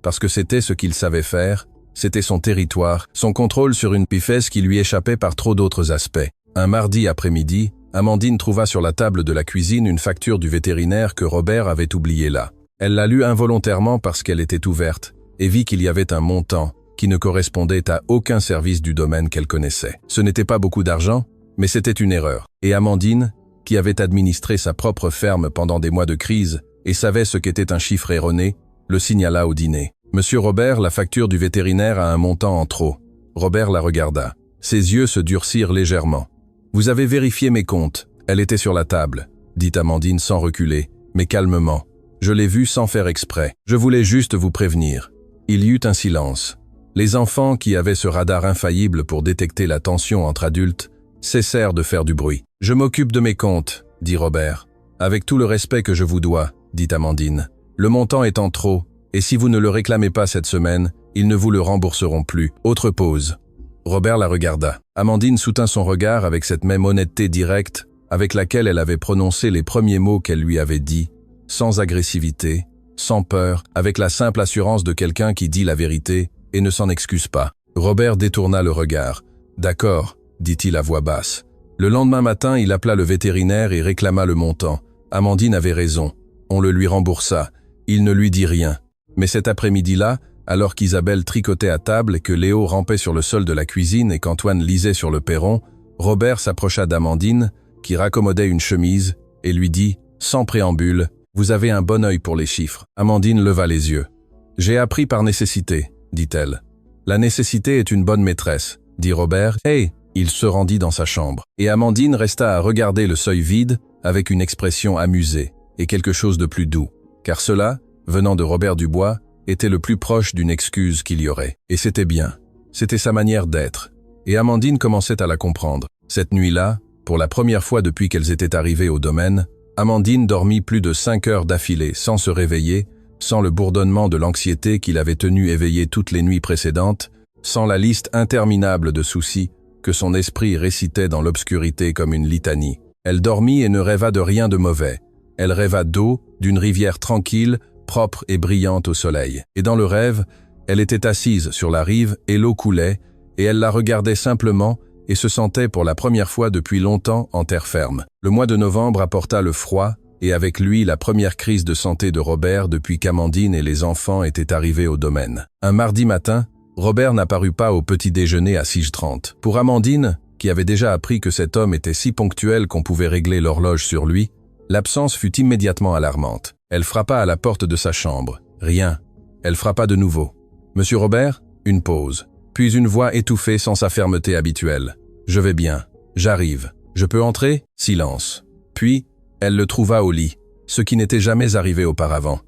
Parce que c'était ce qu'il savait faire, c'était son territoire, son contrôle sur une pifesse qui lui échappait par trop d'autres aspects. Un mardi après-midi, Amandine trouva sur la table de la cuisine une facture du vétérinaire que Robert avait oubliée là. Elle la lut involontairement parce qu'elle était ouverte, et vit qu'il y avait un montant qui ne correspondait à aucun service du domaine qu'elle connaissait. Ce n'était pas beaucoup d'argent, mais c'était une erreur. Et Amandine, qui avait administré sa propre ferme pendant des mois de crise et savait ce qu'était un chiffre erroné, le signala au dîner. « Monsieur Robert, la facture du vétérinaire a un montant en trop. » Robert la regarda. Ses yeux se durcirent légèrement. « Vous avez vérifié mes comptes. Elle était sur la table, » dit Amandine sans reculer, mais calmement. « Je l'ai vue sans faire exprès. Je voulais juste vous prévenir. » Il y eut un silence. Les enfants, qui avaient ce radar infaillible pour détecter la tension entre adultes, cessèrent de faire du bruit. « Je m'occupe de mes comptes, » dit Robert. « Avec tout le respect que je vous dois, » dit Amandine. « Le montant est en trop, et si vous ne le réclamez pas cette semaine, ils ne vous le rembourseront plus. » Autre pause. Robert la regarda. Amandine soutint son regard avec cette même honnêteté directe avec laquelle elle avait prononcé les premiers mots qu'elle lui avait dits, sans agressivité, sans peur, avec la simple assurance de quelqu'un qui dit la vérité et ne s'en excuse pas. Robert détourna le regard. « D'accord, » dit-il à voix basse. Le lendemain matin, il appela le vétérinaire et réclama le montant. Amandine avait raison. On le lui remboursa. Il ne lui dit rien. Mais cet après-midi-là, alors qu'Isabelle tricotait à table et que Léo rampait sur le sol de la cuisine et qu'Antoine lisait sur le perron, Robert s'approcha d'Amandine, qui raccommodait une chemise, et lui dit, sans préambule, « Vous avez un bon œil pour les chiffres. » Amandine leva les yeux. « J'ai appris par nécessité, » dit-elle. « La nécessité est une bonne maîtresse, » dit Robert. « Hey !» Il se rendit dans sa chambre. Et Amandine resta à regarder le seuil vide avec une expression amusée et quelque chose de plus doux. Car cela, venant de Robert Dubois, était le plus proche d'une excuse qu'il y aurait. Et c'était bien. C'était sa manière d'être. Et Amandine commençait à la comprendre. Cette nuit-là, pour la première fois depuis qu'elles étaient arrivées au domaine, Amandine dormit plus de 5 heures d'affilée sans se réveiller, sans le bourdonnement de l'anxiété qui l'avait tenue éveillée toutes les nuits précédentes, sans la liste interminable de soucis que son esprit récitait dans l'obscurité comme une litanie. Elle dormit et ne rêva de rien de mauvais. Elle rêva d'eau, d'une rivière tranquille, propre et brillante au soleil. Et dans le rêve, elle était assise sur la rive et l'eau coulait, et elle la regardait simplement et se sentait pour la première fois depuis longtemps en terre ferme. Le mois de novembre apporta le froid, et avec lui la première crise de santé de Robert depuis qu'Amandine et les enfants étaient arrivés au domaine. Un mardi matin, Robert n'apparut pas au petit déjeuner à 6h30. Pour Amandine, qui avait déjà appris que cet homme était si ponctuel qu'on pouvait régler l'horloge sur lui, l'absence fut immédiatement alarmante. Elle frappa à la porte de sa chambre. Rien. Elle frappa de nouveau. « Monsieur Robert ?» Une pause. Puis une voix étouffée sans sa fermeté habituelle. « Je vais bien. J'arrive. Je peux entrer ?» Silence. Puis, elle le trouva au lit, ce qui n'était jamais arrivé auparavant.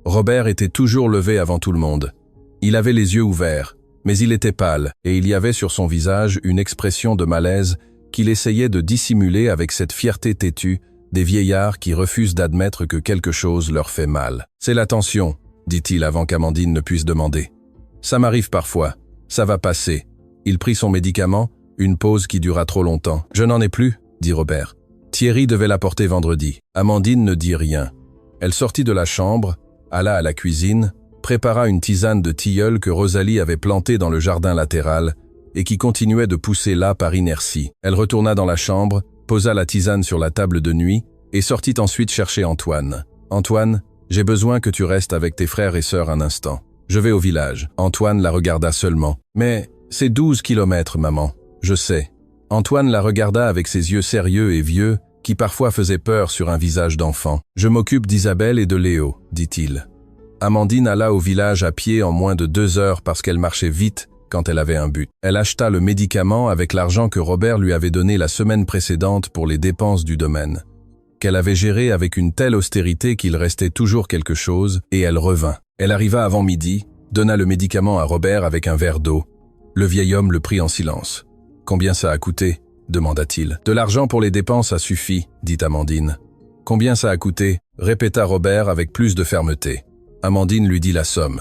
Robert était toujours levé avant tout le monde. Il avait les yeux ouverts, mais il était pâle, et il y avait sur son visage une expression de malaise qu'il essayait de dissimuler avec cette fierté têtue des vieillards qui refusent d'admettre que quelque chose leur fait mal. « C'est la tension, » dit-il avant qu'Amandine ne puisse demander. « Ça m'arrive parfois. Ça va passer. » Il prit son médicament, une pause qui dura trop longtemps. « Je n'en ai plus, » dit Robert. « Thierry devait l'apporter vendredi. » Amandine ne dit rien. Elle sortit de la chambre, alla à la cuisine, prépara une tisane de tilleul que Rosalie avait plantée dans le jardin latéral et qui continuait de pousser là par inertie. Elle retourna dans la chambre, posa la tisane sur la table de nuit et sortit ensuite chercher Antoine. « Antoine, j'ai besoin que tu restes avec tes frères et sœurs un instant. Je vais au village. » Antoine la regarda seulement. « Mais c'est 12 kilomètres, maman. Je sais. » Antoine la regarda avec ses yeux sérieux et vieux qui parfois faisaient peur sur un visage d'enfant. « Je m'occupe d'Isabelle et de Léo, » dit-il. Amandine alla au village à pied en moins de 2 heures parce qu'elle marchait vite quand elle avait un but. Elle acheta le médicament avec l'argent que Robert lui avait donné la semaine précédente pour les dépenses du domaine. qu'elle avait géré avec une telle austérité qu'il restait toujours quelque chose, et elle revint. Elle arriva avant midi, donna le médicament à Robert avec un verre d'eau. Le vieil homme le prit en silence. « Combien ça a coûté ?» demanda-t-il. « De l'argent pour les dépenses a suffi, » dit Amandine. « Combien ça a coûté ?» répéta Robert avec plus de fermeté. Amandine lui dit la somme.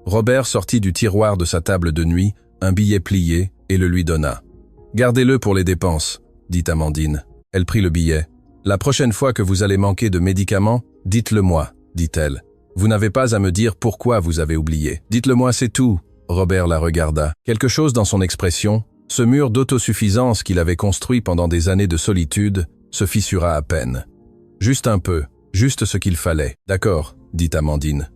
Robert sortit du tiroir de sa table de nuit un billet plié et le lui donna. « Gardez-le pour les dépenses, » dit Amandine. Elle prit le billet. « La prochaine fois que vous allez manquer de médicaments, dites-le-moi, » dit-elle. « Vous n'avez pas à me dire pourquoi vous avez oublié. Dites-le-moi, c'est tout. » Robert la regarda. Quelque chose dans son expression, ce mur d'autosuffisance qu'il avait construit pendant des années de solitude, se fissura à peine. « Juste un peu, juste ce qu'il fallait. »« D'accord, » dit Amandine.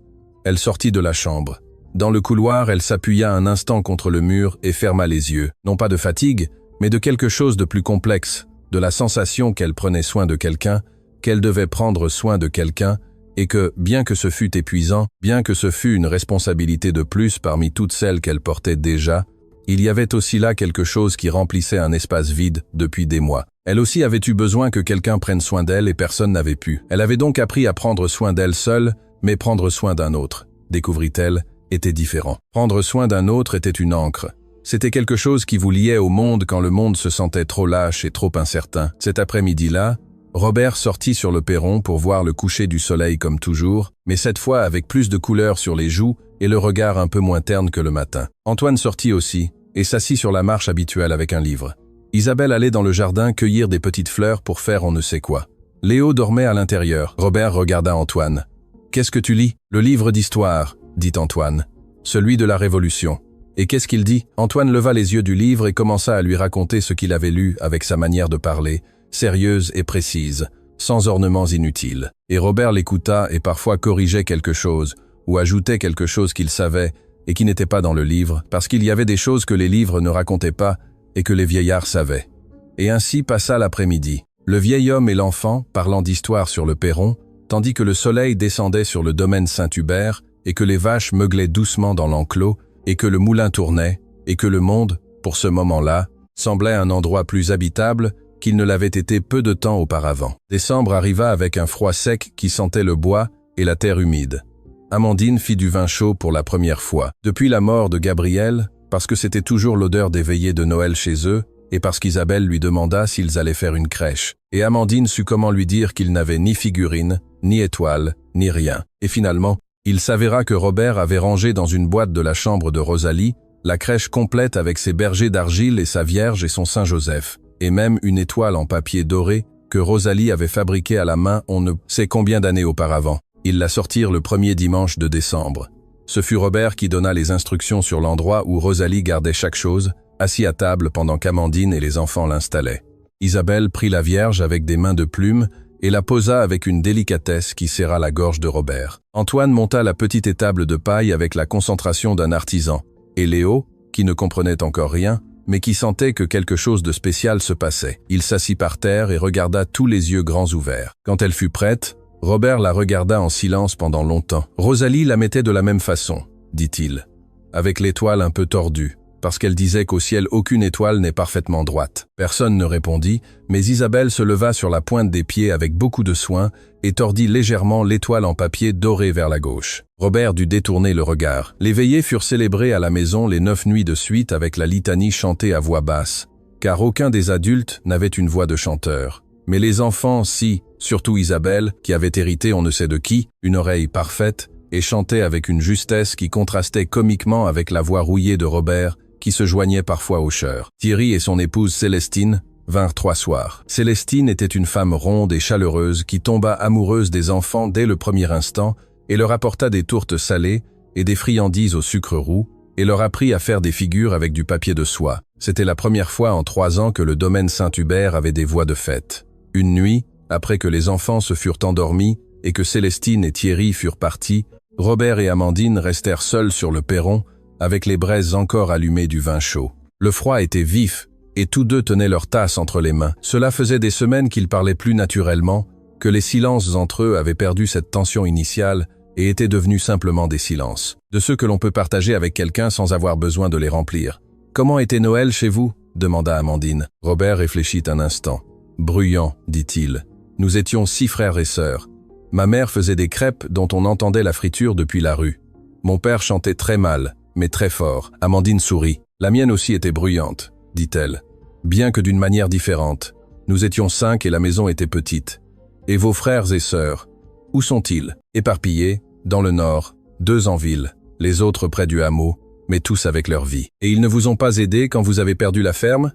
Elle sortit de la chambre. Dans le couloir, elle s'appuya un instant contre le mur et ferma les yeux, non pas de fatigue, mais de quelque chose de plus complexe, de la sensation qu'elle prenait soin de quelqu'un, qu'elle devait prendre soin de quelqu'un, et que, bien que ce fût épuisant, bien que ce fût une responsabilité de plus parmi toutes celles qu'elle portait déjà, il y avait aussi là quelque chose qui remplissait un espace vide depuis des mois. Elle aussi avait eu besoin que quelqu'un prenne soin d'elle et personne n'avait pu. Elle avait donc appris à prendre soin d'elle seule, mais prendre soin d'un autre, découvrit-elle, était différent. Prendre soin d'un autre était une ancre. C'était quelque chose qui vous liait au monde quand le monde se sentait trop lâche et trop incertain. Cet après-midi-là, Robert sortit sur le perron pour voir le coucher du soleil comme toujours, mais cette fois avec plus de couleurs sur les joues et le regard un peu moins terne que le matin. Antoine sortit aussi et s'assit sur la marche habituelle avec un livre. Isabelle allait dans le jardin cueillir des petites fleurs pour faire on ne sait quoi. Léo dormait à l'intérieur. Robert regarda Antoine. « Qu'est-ce que tu lis ?»« Le livre d'histoire, » dit Antoine. « Celui de la Révolution. » « Et qu'est-ce qu'il dit ?» Antoine leva les yeux du livre et commença à lui raconter ce qu'il avait lu avec sa manière de parler, sérieuse et précise, sans ornements inutiles. Et Robert l'écouta et parfois corrigeait quelque chose, ou ajoutait quelque chose qu'il savait et qui n'était pas dans le livre, parce qu'il y avait des choses que les livres ne racontaient pas et que les vieillards savaient. Et ainsi passa l'après-midi. Le vieil homme et l'enfant, parlant d'histoire sur le perron, tandis que le soleil descendait sur le domaine Saint-Hubert et que les vaches meuglaient doucement dans l'enclos, et que le moulin tournait, et que le monde, pour ce moment-là, semblait un endroit plus habitable qu'il ne l'avait été peu de temps auparavant. Décembre arriva avec un froid sec qui sentait le bois et la terre humide. Amandine fit du vin chaud pour la première fois. Depuis la mort de Gabriel, parce que c'était toujours l'odeur des veillées de Noël chez eux, et parce qu'Isabelle lui demanda s'ils allaient faire une crèche. Et Amandine sut comment lui dire qu'ils n'avaient ni figurine, ni étoile, ni rien. Et finalement, il s'avéra que Robert avait rangé dans une boîte de la chambre de Rosalie la crèche complète avec ses bergers d'argile et sa Vierge et son Saint-Joseph, et même une étoile en papier doré que Rosalie avait fabriquée à la main on ne sait combien d'années auparavant. Ils la sortirent le premier dimanche de décembre. Ce fut Robert qui donna les instructions sur l'endroit où Rosalie gardait chaque chose, assis à table pendant qu'Amandine et les enfants l'installaient. Isabelle prit la Vierge avec des mains de plume et la posa avec une délicatesse qui serra la gorge de Robert. Antoine monta la petite étable de paille avec la concentration d'un artisan, et Léo, qui ne comprenait encore rien, mais qui sentait que quelque chose de spécial se passait. Il s'assit par terre et regarda tous les yeux grands ouverts. Quand elle fut prête, Robert la regarda en silence pendant longtemps. « Rosalie la mettait de la même façon, » dit-il, avec l'étoile un peu tordue, parce qu'elle disait qu'au ciel aucune étoile n'est parfaitement droite. Personne ne répondit, mais Isabelle se leva sur la pointe des pieds avec beaucoup de soin et tordit légèrement l'étoile en papier doré vers la gauche. Robert dut détourner le regard. Les veillées furent célébrées à la maison les 9 nuits de suite avec la litanie chantée à voix basse, car aucun des adultes n'avait une voix de chanteur. Mais les enfants, si, surtout Isabelle, qui avait hérité on ne sait de qui, une oreille parfaite, et chantait avec une justesse qui contrastait comiquement avec la voix rouillée de Robert, qui se joignait parfois au chœur. Thierry et son épouse Célestine vinrent 3 soirs. Célestine était une femme ronde et chaleureuse qui tomba amoureuse des enfants dès le premier instant et leur apporta des tourtes salées et des friandises au sucre roux et leur apprit à faire des figures avec du papier de soie. C'était la première fois en 3 ans que le domaine Saint-Hubert avait des voix de fête. Une nuit, après que les enfants se furent endormis et que Célestine et Thierry furent partis, Robert et Amandine restèrent seuls sur le perron avec les braises encore allumées du vin chaud. Le froid était vif, et tous deux tenaient leur tasse entre les mains. Cela faisait des semaines qu'ils parlaient plus naturellement, que les silences entre eux avaient perdu cette tension initiale et étaient devenus simplement des silences, de ceux que l'on peut partager avec quelqu'un sans avoir besoin de les remplir. « Comment était Noël chez vous ?» demanda Amandine. Robert réfléchit un instant. « Bruyant, dit-il. Nous étions 6 frères et sœurs. Ma mère faisait des crêpes dont on entendait la friture depuis la rue. Mon père chantait très mal, mais très fort. Amandine sourit. La mienne aussi était bruyante, dit-elle. Bien que d'une manière différente. Nous étions 5 et la maison était petite. Et vos frères et sœurs, où sont-ils? Éparpillés, dans le nord, 2 en ville, les autres près du hameau, mais tous avec leur vie. Et ils ne vous ont pas aidé quand vous avez perdu la ferme?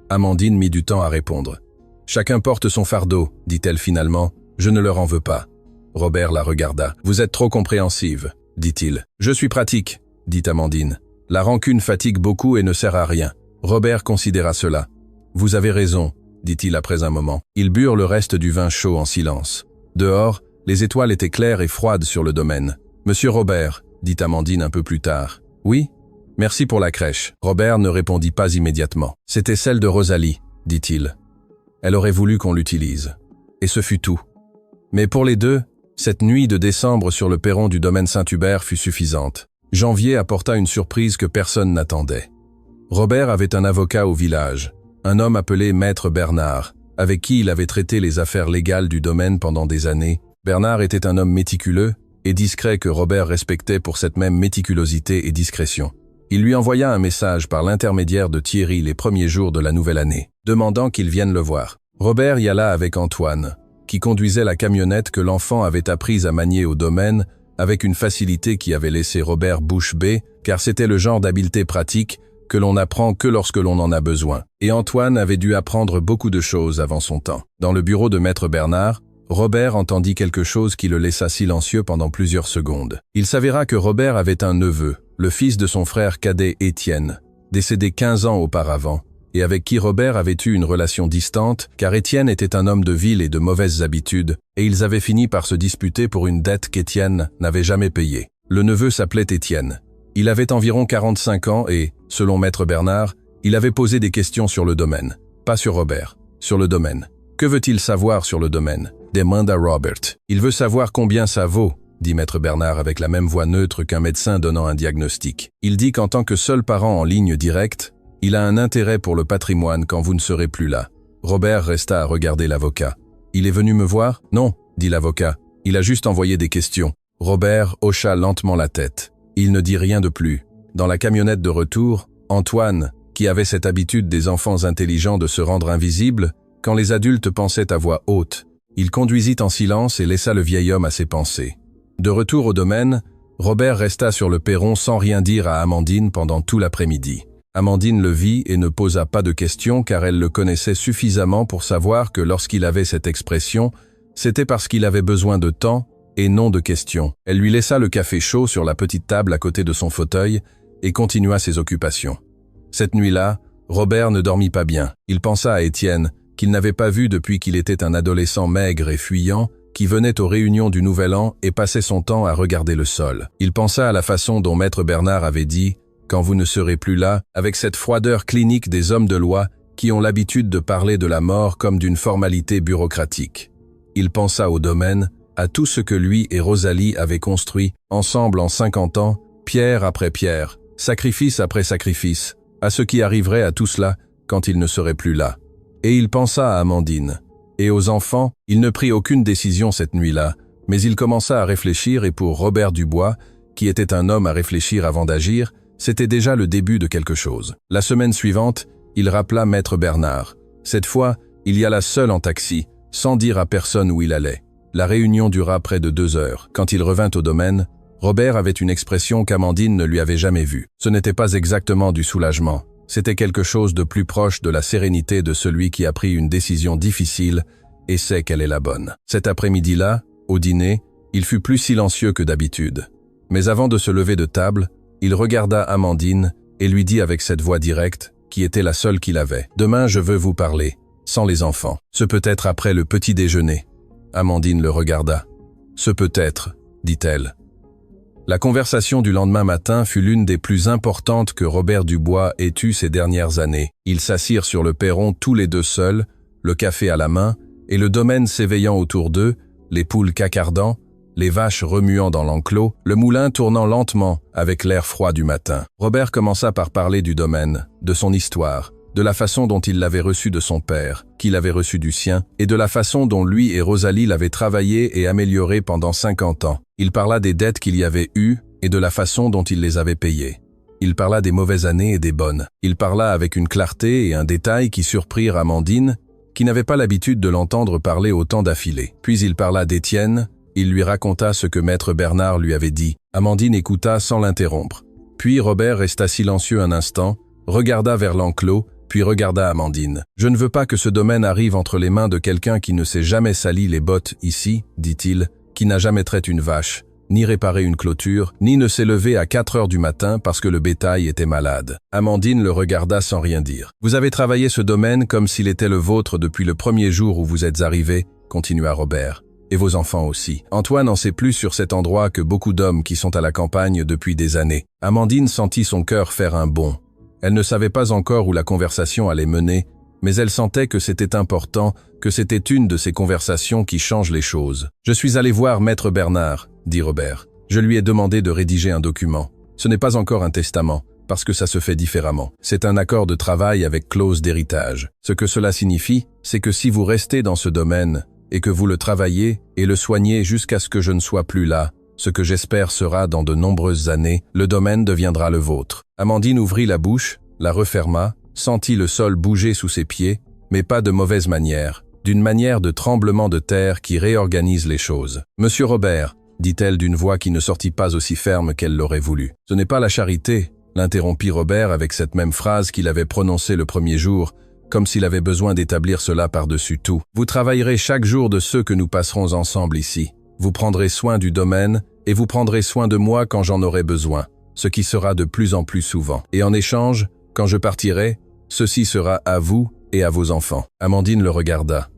Amandine mit du temps à répondre. Chacun porte son fardeau, dit-elle finalement. Je ne leur en veux pas. Robert la regarda. Vous êtes trop compréhensive, dit-il. Je suis pratique, dit Amandine. La rancune fatigue beaucoup et ne sert à rien. Robert considéra cela. Vous avez raison, dit-il après un moment. Ils burent le reste du vin chaud en silence. Dehors, les étoiles étaient claires et froides sur le domaine. Monsieur Robert, dit Amandine un peu plus tard. Oui? Merci pour la crèche. Robert ne répondit pas immédiatement. C'était celle de Rosalie, dit-il. Elle aurait voulu qu'on l'utilise. Et ce fut tout. Mais pour les deux, cette nuit de décembre sur le perron du domaine Saint-Hubert fut suffisante. Janvier apporta une surprise que personne n'attendait. Robert avait un avocat au village, un homme appelé Maître Bernard, avec qui il avait traité les affaires légales du domaine pendant des années. Bernard était un homme méticuleux et discret que Robert respectait pour cette même méticulosité et discrétion. Il lui envoya un message par l'intermédiaire de Thierry les premiers jours de la nouvelle année, demandant qu'il vienne le voir. Robert y alla avec Antoine, qui conduisait la camionnette que l'enfant avait apprise à manier au domaine avec une facilité qui avait laissé Robert bouche bée, car c'était le genre d'habileté pratique que l'on n'apprend que lorsque l'on en a besoin. Et Antoine avait dû apprendre beaucoup de choses avant son temps. Dans le bureau de Maître Bernard, Robert entendit quelque chose qui le laissa silencieux pendant plusieurs secondes. Il s'avéra que Robert avait un neveu, le fils de son frère cadet Étienne, décédé 15 ans auparavant, et avec qui Robert avait eu une relation distante, car Étienne était un homme de ville et de mauvaises habitudes, et ils avaient fini par se disputer pour une dette qu'Étienne n'avait jamais payée. Le neveu s'appelait Étienne. Il avait environ 45 ans et, selon Maître Bernard, il avait posé des questions sur le domaine. Pas sur Robert, sur le domaine. Que veut-il savoir sur le domaine? Demanda Robert. Il veut savoir combien ça vaut, dit Maître Bernard avec la même voix neutre qu'un médecin donnant un diagnostic. Il dit qu'en tant que seul parent en ligne directe, il a un intérêt pour le patrimoine quand vous ne serez plus là. Robert resta à regarder l'avocat. Il est venu me voir? Non, dit l'avocat. Il a juste envoyé des questions. Robert hocha lentement la tête. Il ne dit rien de plus. Dans la camionnette de retour, Antoine, qui avait cette habitude des enfants intelligents de se rendre invisibles, quand les adultes pensaient à voix haute, il conduisit en silence et laissa le vieil homme à ses pensées. De retour au domaine, Robert resta sur le perron sans rien dire à Amandine pendant tout l'après-midi. Amandine le vit et ne posa pas de questions car elle le connaissait suffisamment pour savoir que lorsqu'il avait cette expression, c'était parce qu'il avait besoin de temps et non de questions. Elle lui laissa le café chaud sur la petite table à côté de son fauteuil et continua ses occupations. Cette nuit-là, Robert ne dormit pas bien. Il pensa à Étienne, qu'il n'avait pas vu depuis qu'il était un adolescent maigre et fuyant, qui venait aux réunions du Nouvel An et passait son temps à regarder le sol. Il pensa à la façon dont Maître Bernard avait dit « Quand vous ne serez plus là », avec cette froideur clinique des hommes de loi qui ont l'habitude de parler de la mort comme d'une formalité bureaucratique. Il pensa au domaine, à tout ce que lui et Rosalie avaient construit, ensemble en 50 ans, pierre après pierre, sacrifice après sacrifice, à ce qui arriverait à tout cela quand il ne serait plus là. Et il pensa à Amandine. Et aux enfants, il ne prit aucune décision cette nuit-là, mais il commença à réfléchir et pour Robert Dubois, qui était un homme à réfléchir avant d'agir, c'était déjà le début de quelque chose. La semaine suivante, il rappela Maître Bernard. Cette fois, il y alla seul en taxi, sans dire à personne où il allait. La réunion dura près de 2 heures. Quand il revint au domaine, Robert avait une expression qu'Amandine ne lui avait jamais vue. Ce n'était pas exactement du soulagement. C'était quelque chose de plus proche de la sérénité de celui qui a pris une décision difficile et sait qu'elle est la bonne. Cet après-midi-là, au dîner, il fut plus silencieux que d'habitude. Mais avant de se lever de table, il regarda Amandine et lui dit avec cette voix directe, qui était la seule qu'il avait. « Demain, je veux vous parler, sans les enfants. Ce peut être après le petit déjeuner. » Amandine le regarda. « Ce peut être, dit-elle. » La conversation du lendemain matin fut l'une des plus importantes que Robert Dubois ait eues ces dernières années. Ils s'assirent sur le perron tous les deux seuls, le café à la main, et le domaine s'éveillant autour d'eux, les poules cacardant, les vaches remuant dans l'enclos, le moulin tournant lentement avec l'air froid du matin. Robert commença par parler du domaine, de son histoire, de la façon dont il l'avait reçu de son père, qu'il avait reçu du sien, et de la façon dont lui et Rosalie l'avaient travaillé et amélioré pendant 50 ans. Il parla des dettes qu'il y avait eues et de la façon dont il les avait payées. Il parla des mauvaises années et des bonnes. Il parla avec une clarté et un détail qui surprirent Amandine, qui n'avait pas l'habitude de l'entendre parler autant d'affilée. Puis il parla d'Étienne, il lui raconta ce que maître Bernard lui avait dit. Amandine écouta sans l'interrompre. Puis Robert resta silencieux un instant, regarda vers l'enclos, puis regarda Amandine. « Je ne veux pas que ce domaine arrive entre les mains de quelqu'un qui ne s'est jamais sali les bottes ici, dit-il, qui n'a jamais traité une vache, ni réparé une clôture, ni ne s'est levé à 4 heures du matin parce que le bétail était malade. » Amandine le regarda sans rien dire. « Vous avez travaillé ce domaine comme s'il était le vôtre depuis le premier jour où vous êtes arrivé, continua Robert. Et vos enfants aussi. Antoine en sait plus sur cet endroit que beaucoup d'hommes qui sont à la campagne depuis des années. » Amandine sentit son cœur faire un bond. Elle ne savait pas encore où la conversation allait mener, mais elle sentait que c'était important, que c'était une de ces conversations qui changent les choses. « Je suis allé voir maître Bernard, » dit Robert. « Je lui ai demandé de rédiger un document. Ce n'est pas encore un testament, parce que ça se fait différemment. C'est un accord de travail avec clause d'héritage. Ce que cela signifie, c'est que si vous restez dans ce domaine, et que vous le travaillez et le soignez jusqu'à ce que je ne sois plus là, ce que j'espère sera dans de nombreuses années, le domaine deviendra le vôtre. » Amandine ouvrit la bouche, la referma, sentit le sol bouger sous ses pieds, mais pas de mauvaise manière, d'une manière de tremblement de terre qui réorganise les choses. « Monsieur Robert, » dit-elle d'une voix qui ne sortit pas aussi ferme qu'elle l'aurait voulu. « Ce n'est pas la charité, » l'interrompit Robert avec cette même phrase qu'il avait prononcée le premier jour, comme s'il avait besoin d'établir cela par-dessus tout. « Vous travaillerez chaque jour de ceux que nous passerons ensemble ici. Vous prendrez soin du domaine, et vous prendrez soin de moi quand j'en aurai besoin, ce qui sera de plus en plus souvent. Et en échange, quand je partirai, ceci sera à vous et à vos enfants. » Amandine le regarda.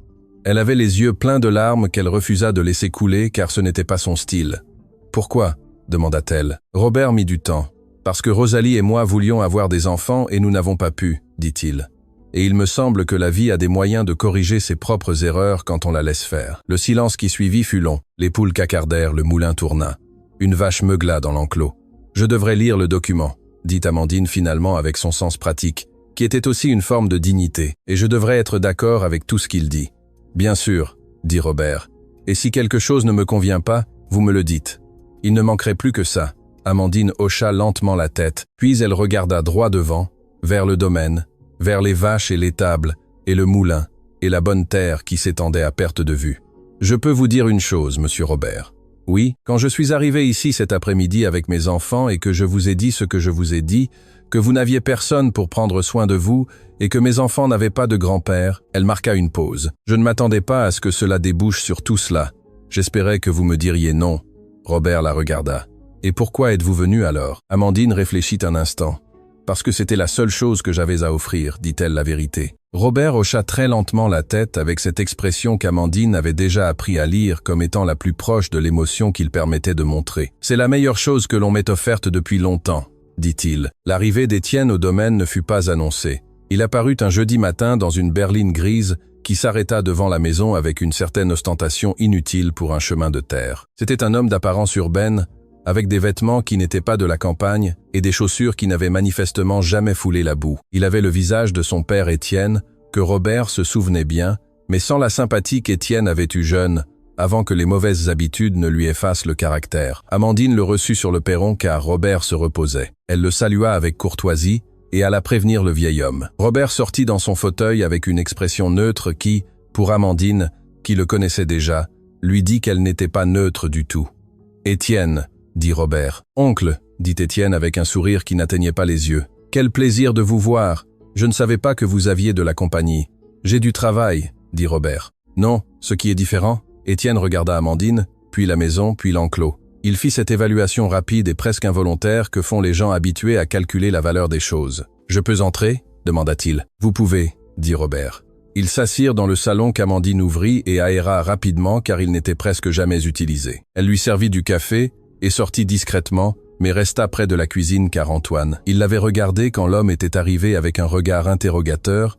Elle avait les yeux pleins de larmes qu'elle refusa de laisser couler car ce n'était pas son style. « Pourquoi ?» demanda-t-elle. Robert mit du temps. « Parce que Rosalie et moi voulions avoir des enfants et nous n'avons pas pu, dit-il. Et il me semble que la vie a des moyens de corriger ses propres erreurs quand on la laisse faire. » Le silence qui suivit fut long. Les poules cacardèrent, le moulin tourna. Une vache meugla dans l'enclos. « Je devrais lire le document, » dit Amandine finalement avec son sens pratique, qui était aussi une forme de dignité, « et je devrais être d'accord avec tout ce qu'il dit. »« Bien sûr, » dit Robert. « Et si quelque chose ne me convient pas, vous me le dites. » Il ne manquerait plus que ça. Amandine hocha lentement la tête, puis elle regarda droit devant, vers le domaine, vers les vaches et l'étable, et le moulin, et la bonne terre qui s'étendait à perte de vue. « Je peux vous dire une chose, monsieur Robert. Oui, quand je suis arrivé ici cet après-midi avec mes enfants et que je vous ai dit ce que je vous ai dit, que vous n'aviez personne pour prendre soin de vous et que mes enfants n'avaient pas de grand-père, » elle marqua une pause. « Je ne m'attendais pas à ce que cela débouche sur tout cela. J'espérais que vous me diriez non. » Robert la regarda. « Et pourquoi êtes-vous venu alors ?» Amandine réfléchit un instant. « Parce que c'était la seule chose que j'avais à offrir, dit-elle la vérité. » Robert hocha très lentement la tête avec cette expression qu'Amandine avait déjà appris à lire comme étant la plus proche de l'émotion qu'il permettait de montrer. « C'est la meilleure chose que l'on m'ait offerte depuis longtemps, » dit-il. L'arrivée d'Étienne au domaine ne fut pas annoncée. Il apparut un jeudi matin dans une berline grise qui s'arrêta devant la maison avec une certaine ostentation inutile pour un chemin de terre. C'était un homme d'apparence urbaine, avec des vêtements qui n'étaient pas de la campagne et des chaussures qui n'avaient manifestement jamais foulé la boue. Il avait le visage de son père Étienne, que Robert se souvenait bien, mais sans la sympathie qu'Étienne avait eue jeune, avant que les mauvaises habitudes ne lui effacent le caractère. Amandine le reçut sur le perron car Robert se reposait. Elle le salua avec courtoisie et alla prévenir le vieil homme. Robert sortit dans son fauteuil avec une expression neutre qui, pour Amandine, qui le connaissait déjà, lui dit qu'elle n'était pas neutre du tout. « Étienne » dit Robert. « Oncle » dit Étienne avec un sourire qui n'atteignait pas les yeux. « Quel plaisir de vous voir. Je ne savais pas que vous aviez de la compagnie. J'ai du travail, » dit Robert. « Non, ce qui est différent. » Étienne regarda Amandine, puis la maison, puis l'enclos. Il fit cette évaluation rapide et presque involontaire que font les gens habitués à calculer la valeur des choses. « Je peux entrer ?» demanda-t-il. « Vous pouvez, » dit Robert. Ils s'assirent dans le salon qu'Amandine ouvrit et aéra rapidement car il n'était presque jamais utilisé. Elle lui servit du café et sortit discrètement, mais resta près de la cuisine car Antoine. Il l'avait regardé quand l'homme était arrivé avec un regard interrogateur,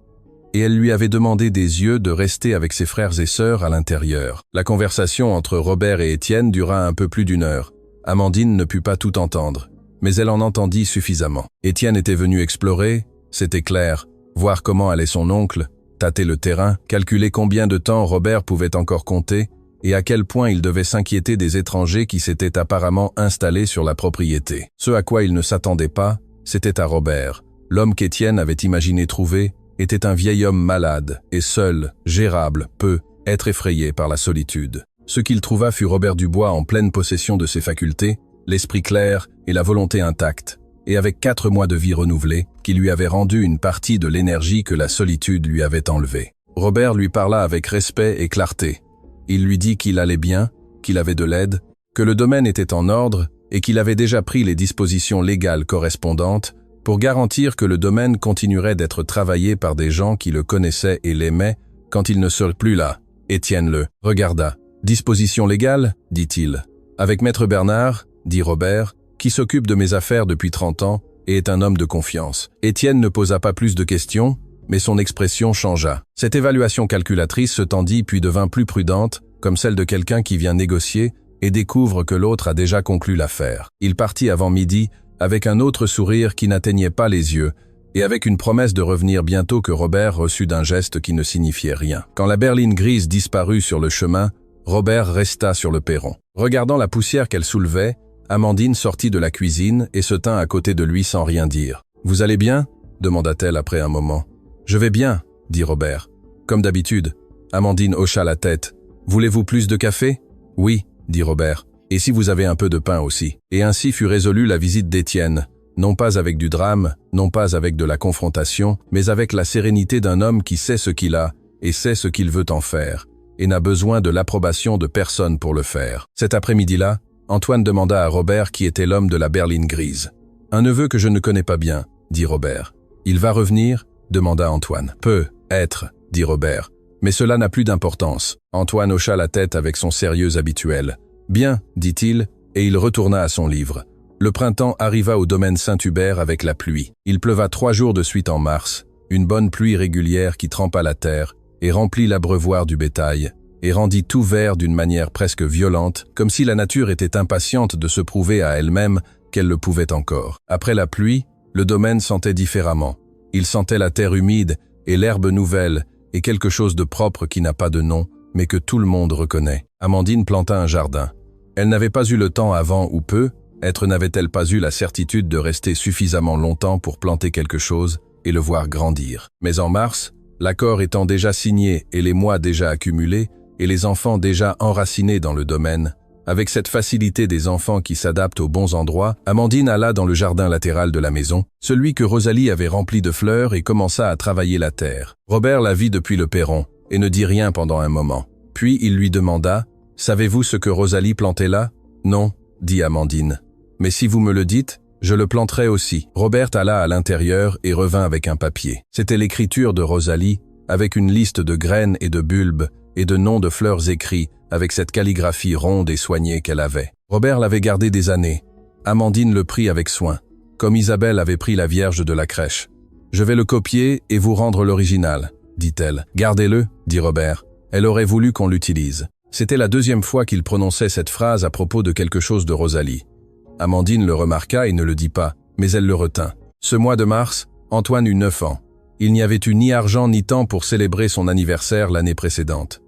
et elle lui avait demandé des yeux de rester avec ses frères et sœurs à l'intérieur. La conversation entre Robert et Étienne dura un peu plus d'1 heure. Amandine ne put pas tout entendre, mais elle en entendit suffisamment. Étienne était venu explorer, c'était clair, voir comment allait son oncle, tâter le terrain, calculer combien de temps Robert pouvait encore compter, et à quel point il devait s'inquiéter des étrangers qui s'étaient apparemment installés sur la propriété. Ce à quoi il ne s'attendait pas, c'était à Robert. L'homme qu'Étienne avait imaginé trouver était un vieil homme malade et seul, gérable, peu, être effrayé par la solitude. Ce qu'il trouva fut Robert Dubois en pleine possession de ses facultés, l'esprit clair et la volonté intacte, et avec 4 mois de vie renouvelée, qui lui avaient rendu une partie de l'énergie que la solitude lui avait enlevée. Robert lui parla avec respect et clarté. Il lui dit qu'il allait bien, qu'il avait de l'aide, que le domaine était en ordre et qu'il avait déjà pris les dispositions légales correspondantes pour garantir que le domaine continuerait d'être travaillé par des gens qui le connaissaient et l'aimaient quand il ne serait plus là. Étienne le regarda. « Dispositions légales ?» dit-il. « Avec Maître Bernard, dit Robert, qui s'occupe de mes affaires depuis 30 ans et est un homme de confiance. » Étienne ne posa pas plus de questions, mais son expression changea. Cette évaluation calculatrice se tendit puis devint plus prudente, comme celle de quelqu'un qui vient négocier et découvre que l'autre a déjà conclu l'affaire. Il partit avant midi, avec un autre sourire qui n'atteignait pas les yeux, et avec une promesse de revenir bientôt que Robert reçut d'un geste qui ne signifiait rien. Quand la berline grise disparut sur le chemin, Robert resta sur le perron. Regardant la poussière qu'elle soulevait, Amandine sortit de la cuisine et se tint à côté de lui sans rien dire. « Vous allez bien ?» demanda-t-elle après un moment. « Je vais bien » dit Robert. Comme d'habitude. Amandine hocha la tête. « Voulez-vous plus de café ?»« Oui » dit Robert. « Et si vous avez un peu de pain aussi ?» Et ainsi fut résolue la visite d'Étienne, non pas avec du drame, non pas avec de la confrontation, mais avec la sérénité d'un homme qui sait ce qu'il a et sait ce qu'il veut en faire, et n'a besoin de l'approbation de personne pour le faire. Cet après-midi-là, Antoine demanda à Robert qui était l'homme de la berline grise. « Un neveu que je ne connais pas bien, » dit Robert. « Il va revenir ?» demanda Antoine. « Peut être, » dit Robert. « Mais cela n'a plus d'importance. » Antoine hocha la tête avec son sérieux habituel. « Bien, » dit-il, et il retourna à son livre. Le printemps arriva au domaine Saint-Hubert avec la pluie. Il pleuva 3 jours de suite en mars, une bonne pluie régulière qui trempa la terre et remplit l'abreuvoir du bétail, et rendit tout vert d'une manière presque violente, comme si la nature était impatiente de se prouver à elle-même qu'elle le pouvait encore. Après la pluie, le domaine sentait différemment. Il sentait la terre humide et l'herbe nouvelle et quelque chose de propre qui n'a pas de nom, mais que tout le monde reconnaît. Amandine planta un jardin. Elle n'avait pas eu le temps avant ou peu, être n'avait-elle pas eu la certitude de rester suffisamment longtemps pour planter quelque chose et le voir grandir. Mais en mars, l'accord étant déjà signé et les mois déjà accumulés, et les enfants déjà enracinés dans le domaine, avec cette facilité des enfants qui s'adaptent aux bons endroits, Amandine alla dans le jardin latéral de la maison, celui que Rosalie avait rempli de fleurs et commença à travailler la terre. Robert la vit depuis le perron et ne dit rien pendant un moment. Puis il lui demanda « Savez-vous ce que Rosalie plantait là ?»« Non, » dit Amandine. « Mais si vous me le dites, je le planterai aussi. » Robert alla à l'intérieur et revint avec un papier. C'était l'écriture de Rosalie, avec une liste de graines et de bulbes et de noms de fleurs écrits, avec cette calligraphie ronde et soignée qu'elle avait. Robert l'avait gardé des années. Amandine le prit avec soin, comme Isabelle avait pris la Vierge de la crèche. « Je vais le copier et vous rendre l'original, » dit-elle. « Gardez-le, » dit Robert. Elle aurait voulu qu'on l'utilise. C'était la 2e fois qu'il prononçait cette phrase à propos de quelque chose de Rosalie. Amandine le remarqua et ne le dit pas, mais elle le retint. Ce mois de mars, Antoine eut 9 ans. Il n'y avait eu ni argent ni temps pour célébrer son anniversaire l'année précédente.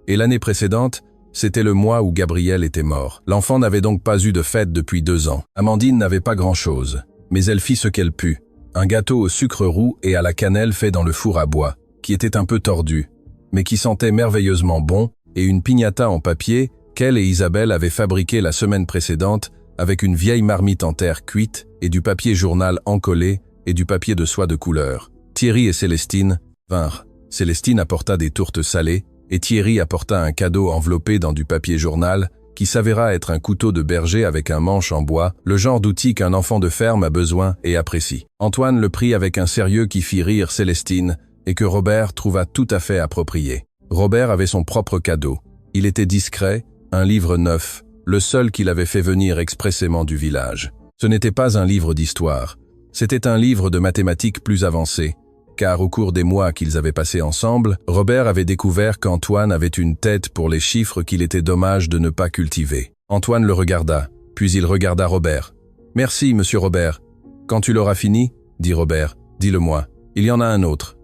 Et l'année précédente, c'était le mois où Gabriel était mort. L'enfant n'avait donc pas eu de fête depuis 2 ans. Amandine n'avait pas grand-chose, mais elle fit ce qu'elle put. Un gâteau au sucre roux et à la cannelle fait dans le four à bois, qui était un peu tordu, mais qui sentait merveilleusement bon, et une piñata en papier qu'elle et Isabelle avaient fabriquée la semaine précédente avec une vieille marmite en terre cuite et du papier journal encollé et du papier de soie de couleur. Thierry et Célestine vinrent. Célestine apporta des tourtes salées et Thierry apporta un cadeau enveloppé dans du papier journal qui s'avéra être un couteau de berger avec un manche en bois, le genre d'outil qu'un enfant de ferme a besoin et apprécie. Antoine le prit avec un sérieux qui fit rire Célestine et que Robert trouva tout à fait approprié. Robert avait son propre cadeau. Il était discret, un livre neuf, le seul qu'il avait fait venir expressément du village. Ce n'était pas un livre d'histoire, c'était un livre de mathématiques plus avancé, car au cours des mois qu'ils avaient passés ensemble, Robert avait découvert qu'Antoine avait une tête pour les chiffres qu'il était dommage de ne pas cultiver. Antoine le regarda, puis il regarda Robert. « Merci, monsieur Robert. Quand tu l'auras fini, dit Robert, dis-le-moi. » Il y en a un autre.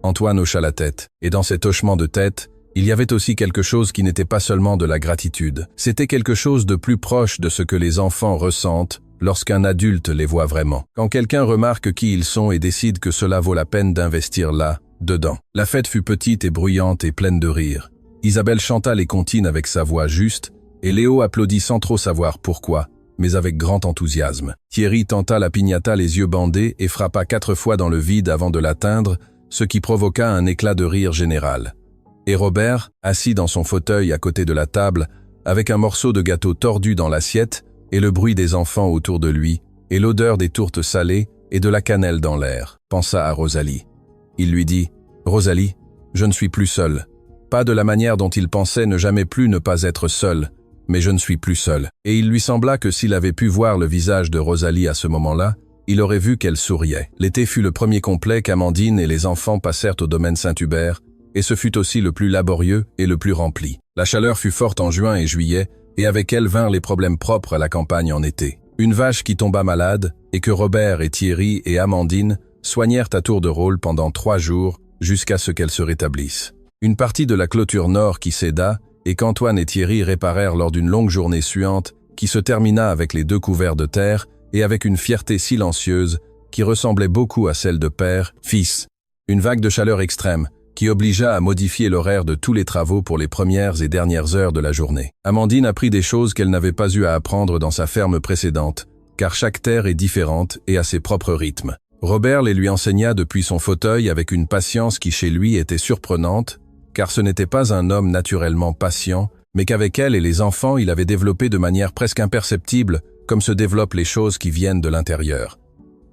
Antoine hocha la tête, et dans cet hochement de tête, il y avait aussi quelque chose qui n'était pas seulement de la gratitude. C'était quelque chose de plus proche de ce que les enfants ressentent lorsqu'un adulte les voit vraiment. Quand quelqu'un remarque qui ils sont et décide que cela vaut la peine d'investir là, dedans. La fête fut petite et bruyante et pleine de rire. Isabelle chanta les comptines avec sa voix juste, et Léo applaudit sans trop savoir pourquoi, mais avec grand enthousiasme. Thierry tenta la piñata les yeux bandés et frappa 4 fois dans le vide avant de l'atteindre, ce qui provoqua un éclat de rire général. Et Robert, assis dans son fauteuil à côté de la table, avec un morceau de gâteau tordu dans l'assiette, et le bruit des enfants autour de lui, et l'odeur des tourtes salées et de la cannelle dans l'air, pensa à Rosalie. Il lui dit « Rosalie, je ne suis plus seul. Pas de la manière dont il pensait ne jamais plus ne pas être seul, mais je ne suis plus seul. » Et il lui sembla que s'il avait pu voir le visage de Rosalie à ce moment-là, il aurait vu qu'elle souriait. L'été fut le premier complet qu'Amandine et les enfants passèrent au domaine Saint-Hubert, et ce fut aussi le plus laborieux et le plus rempli. La chaleur fut forte en juin et juillet, et avec elle vinrent les problèmes propres à la campagne en été. Une vache qui tomba malade, et que Robert et Thierry et Amandine soignèrent à tour de rôle pendant 3 jours, jusqu'à ce qu'elle se rétablisse. Une partie de la clôture nord qui céda, et qu'Antoine et Thierry réparèrent lors d'une longue journée suante, qui se termina avec les 2 couverts de terre, et avec une fierté silencieuse, qui ressemblait beaucoup à celle de père, fils. Une vague de chaleur extrême, qui obligea à modifier l'horaire de tous les travaux pour les premières et dernières heures de la journée. Amandine apprit des choses qu'elle n'avait pas eu à apprendre dans sa ferme précédente, car chaque terre est différente et a ses propres rythmes. Robert les lui enseigna depuis son fauteuil avec une patience qui chez lui était surprenante, car ce n'était pas un homme naturellement patient, mais qu'avec elle et les enfants il avait développé de manière presque imperceptible, comme se développent les choses qui viennent de l'intérieur.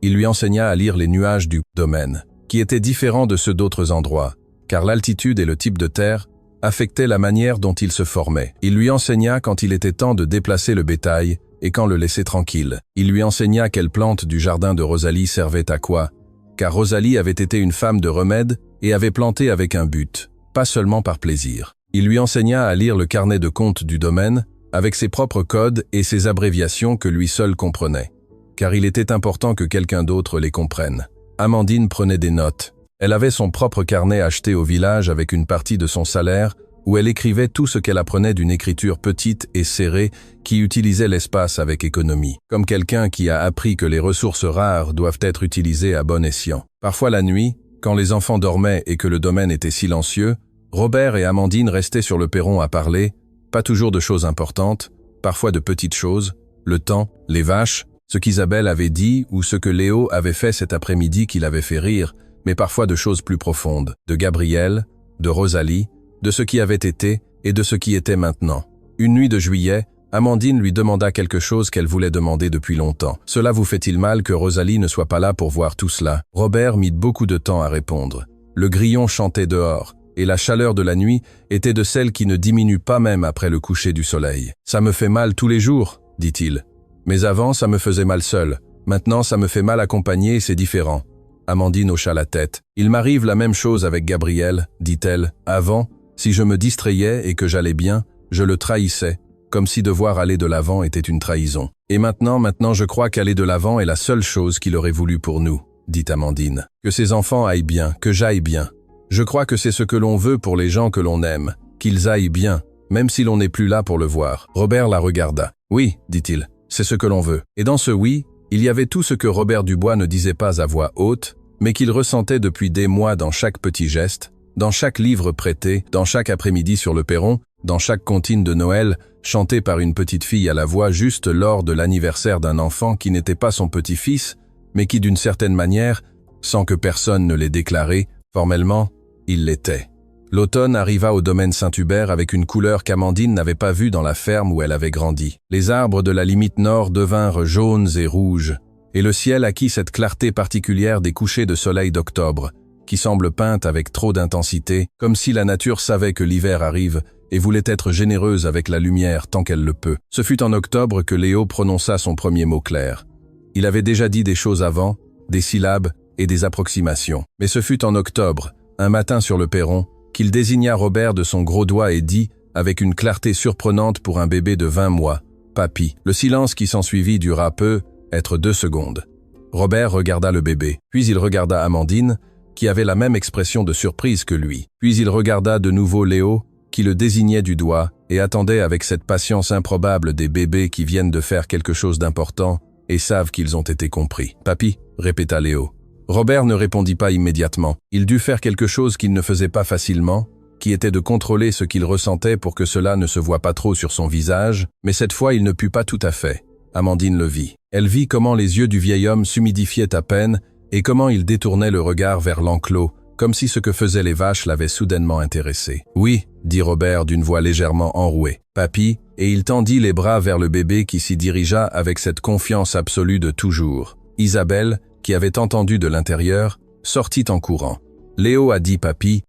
Il lui enseigna à lire les nuages du domaine, qui étaient différents de ceux d'autres endroits, car l'altitude et le type de terre affectaient la manière dont il se formait. Il lui enseigna quand il était temps de déplacer le bétail et quand le laisser tranquille. Il lui enseigna quelle plante du jardin de Rosalie servait à quoi, car Rosalie avait été une femme de remède et avait planté avec un but, pas seulement par plaisir. Il lui enseigna à lire le carnet de compte du domaine avec ses propres codes et ses abréviations que lui seul comprenait, car il était important que quelqu'un d'autre les comprenne. Amandine prenait des notes. Elle avait son propre carnet acheté au village avec une partie de son salaire où elle écrivait tout ce qu'elle apprenait d'une écriture petite et serrée qui utilisait l'espace avec économie, comme quelqu'un qui a appris que les ressources rares doivent être utilisées à bon escient. Parfois la nuit, quand les enfants dormaient et que le domaine était silencieux, Robert et Amandine restaient sur le perron à parler, pas toujours de choses importantes, parfois de petites choses, le temps, les vaches, ce qu'Isabelle avait dit ou ce que Léo avait fait cet après-midi qui l'avait fait rire, mais parfois de choses plus profondes, de Gabriel, de Rosalie, de ce qui avait été et de ce qui était maintenant. Une nuit de juillet, Amandine lui demanda quelque chose qu'elle voulait demander depuis longtemps. « Cela vous fait-il mal que Rosalie ne soit pas là pour voir tout cela ?» Robert mit beaucoup de temps à répondre. Le grillon chantait dehors, et la chaleur de la nuit était de celle qui ne diminue pas même après le coucher du soleil. « Ça me fait mal tous les jours, » dit-il. « Mais avant, ça me faisait mal seul. Maintenant, ça me fait mal accompagné et c'est différent. » Amandine hocha la tête. « Il m'arrive la même chose avec Gabriel, dit-elle. Avant, si je me distrayais et que j'allais bien, je le trahissais, comme si devoir aller de l'avant était une trahison. Et maintenant je crois qu'aller de l'avant est la seule chose qu'il aurait voulu pour nous, dit Amandine. Que ses enfants aillent bien, que j'aille bien. Je crois que c'est ce que l'on veut pour les gens que l'on aime, qu'ils aillent bien, même si l'on n'est plus là pour le voir. » Robert la regarda. « Oui, dit-il, c'est ce que l'on veut. » Et dans ce oui, il y avait tout ce que Robert Dubois ne disait pas à voix haute, mais qu'il ressentait depuis des mois dans chaque petit geste, dans chaque livre prêté, dans chaque après-midi sur le perron, dans chaque comptine de Noël, chantée par une petite fille à la voix juste lors de l'anniversaire d'un enfant qui n'était pas son petit-fils, mais qui d'une certaine manière, sans que personne ne l'ait déclaré, formellement, il l'était. L'automne arriva au domaine Saint-Hubert avec une couleur qu'Amandine n'avait pas vue dans la ferme où elle avait grandi. Les arbres de la limite nord devinrent jaunes et rouges, et le ciel acquit cette clarté particulière des couchers de soleil d'octobre, qui semble peinte avec trop d'intensité, comme si la nature savait que l'hiver arrive et voulait être généreuse avec la lumière tant qu'elle le peut. Ce fut en octobre que Léo prononça son premier mot clair. Il avait déjà dit des choses avant, des syllabes et des approximations. Mais ce fut en octobre, un matin sur le perron, qu'il désigna Robert de son gros doigt et dit, avec une clarté surprenante pour un bébé de 20 mois, « Papy ». Le silence qui s'ensuivit dura peu, être 2 secondes. Robert regarda le bébé, puis il regarda Amandine, qui avait la même expression de surprise que lui. Puis il regarda de nouveau Léo, qui le désignait du doigt, et attendait avec cette patience improbable des bébés qui viennent de faire quelque chose d'important et savent qu'ils ont été compris. « Papy » répéta Léo. Robert ne répondit pas immédiatement. Il dut faire quelque chose qu'il ne faisait pas facilement, qui était de contrôler ce qu'il ressentait pour que cela ne se voie pas trop sur son visage, mais cette fois il ne put pas tout à fait. Amandine le vit. Elle vit comment les yeux du vieil homme s'humidifiaient à peine et comment il détournait le regard vers l'enclos, comme si ce que faisaient les vaches l'avait soudainement intéressé. « Oui » dit Robert d'une voix légèrement enrouée. « Papy » et il tendit les bras vers le bébé qui s'y dirigea avec cette confiance absolue de toujours. Isabelle, qui avait entendu de l'intérieur, sortit en courant. « Léo a dit papy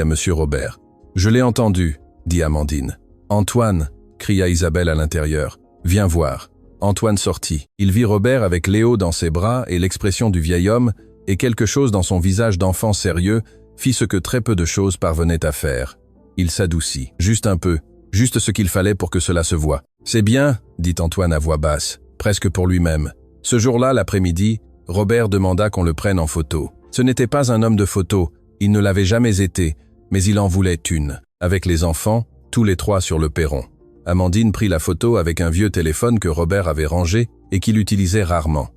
à Monsieur Robert. »« Je l'ai entendu » dit Amandine. « Antoine » cria Isabelle à l'intérieur. « Viens voir. » Antoine sortit. Il vit Robert avec Léo dans ses bras et l'expression du vieil homme, et quelque chose dans son visage d'enfant sérieux fit ce que très peu de choses parvenaient à faire. Il s'adoucit. Juste un peu. Juste ce qu'il fallait pour que cela se voie. « C'est bien » dit Antoine à voix basse, presque pour lui-même. Ce jour-là, l'après-midi, Robert demanda qu'on le prenne en photo. Ce n'était pas un homme de photo, il ne l'avait jamais été, mais il en voulait une. Avec les enfants, tous les trois sur le perron. Amandine prit la photo avec un vieux téléphone que Robert avait rangé et qu'il utilisait rarement.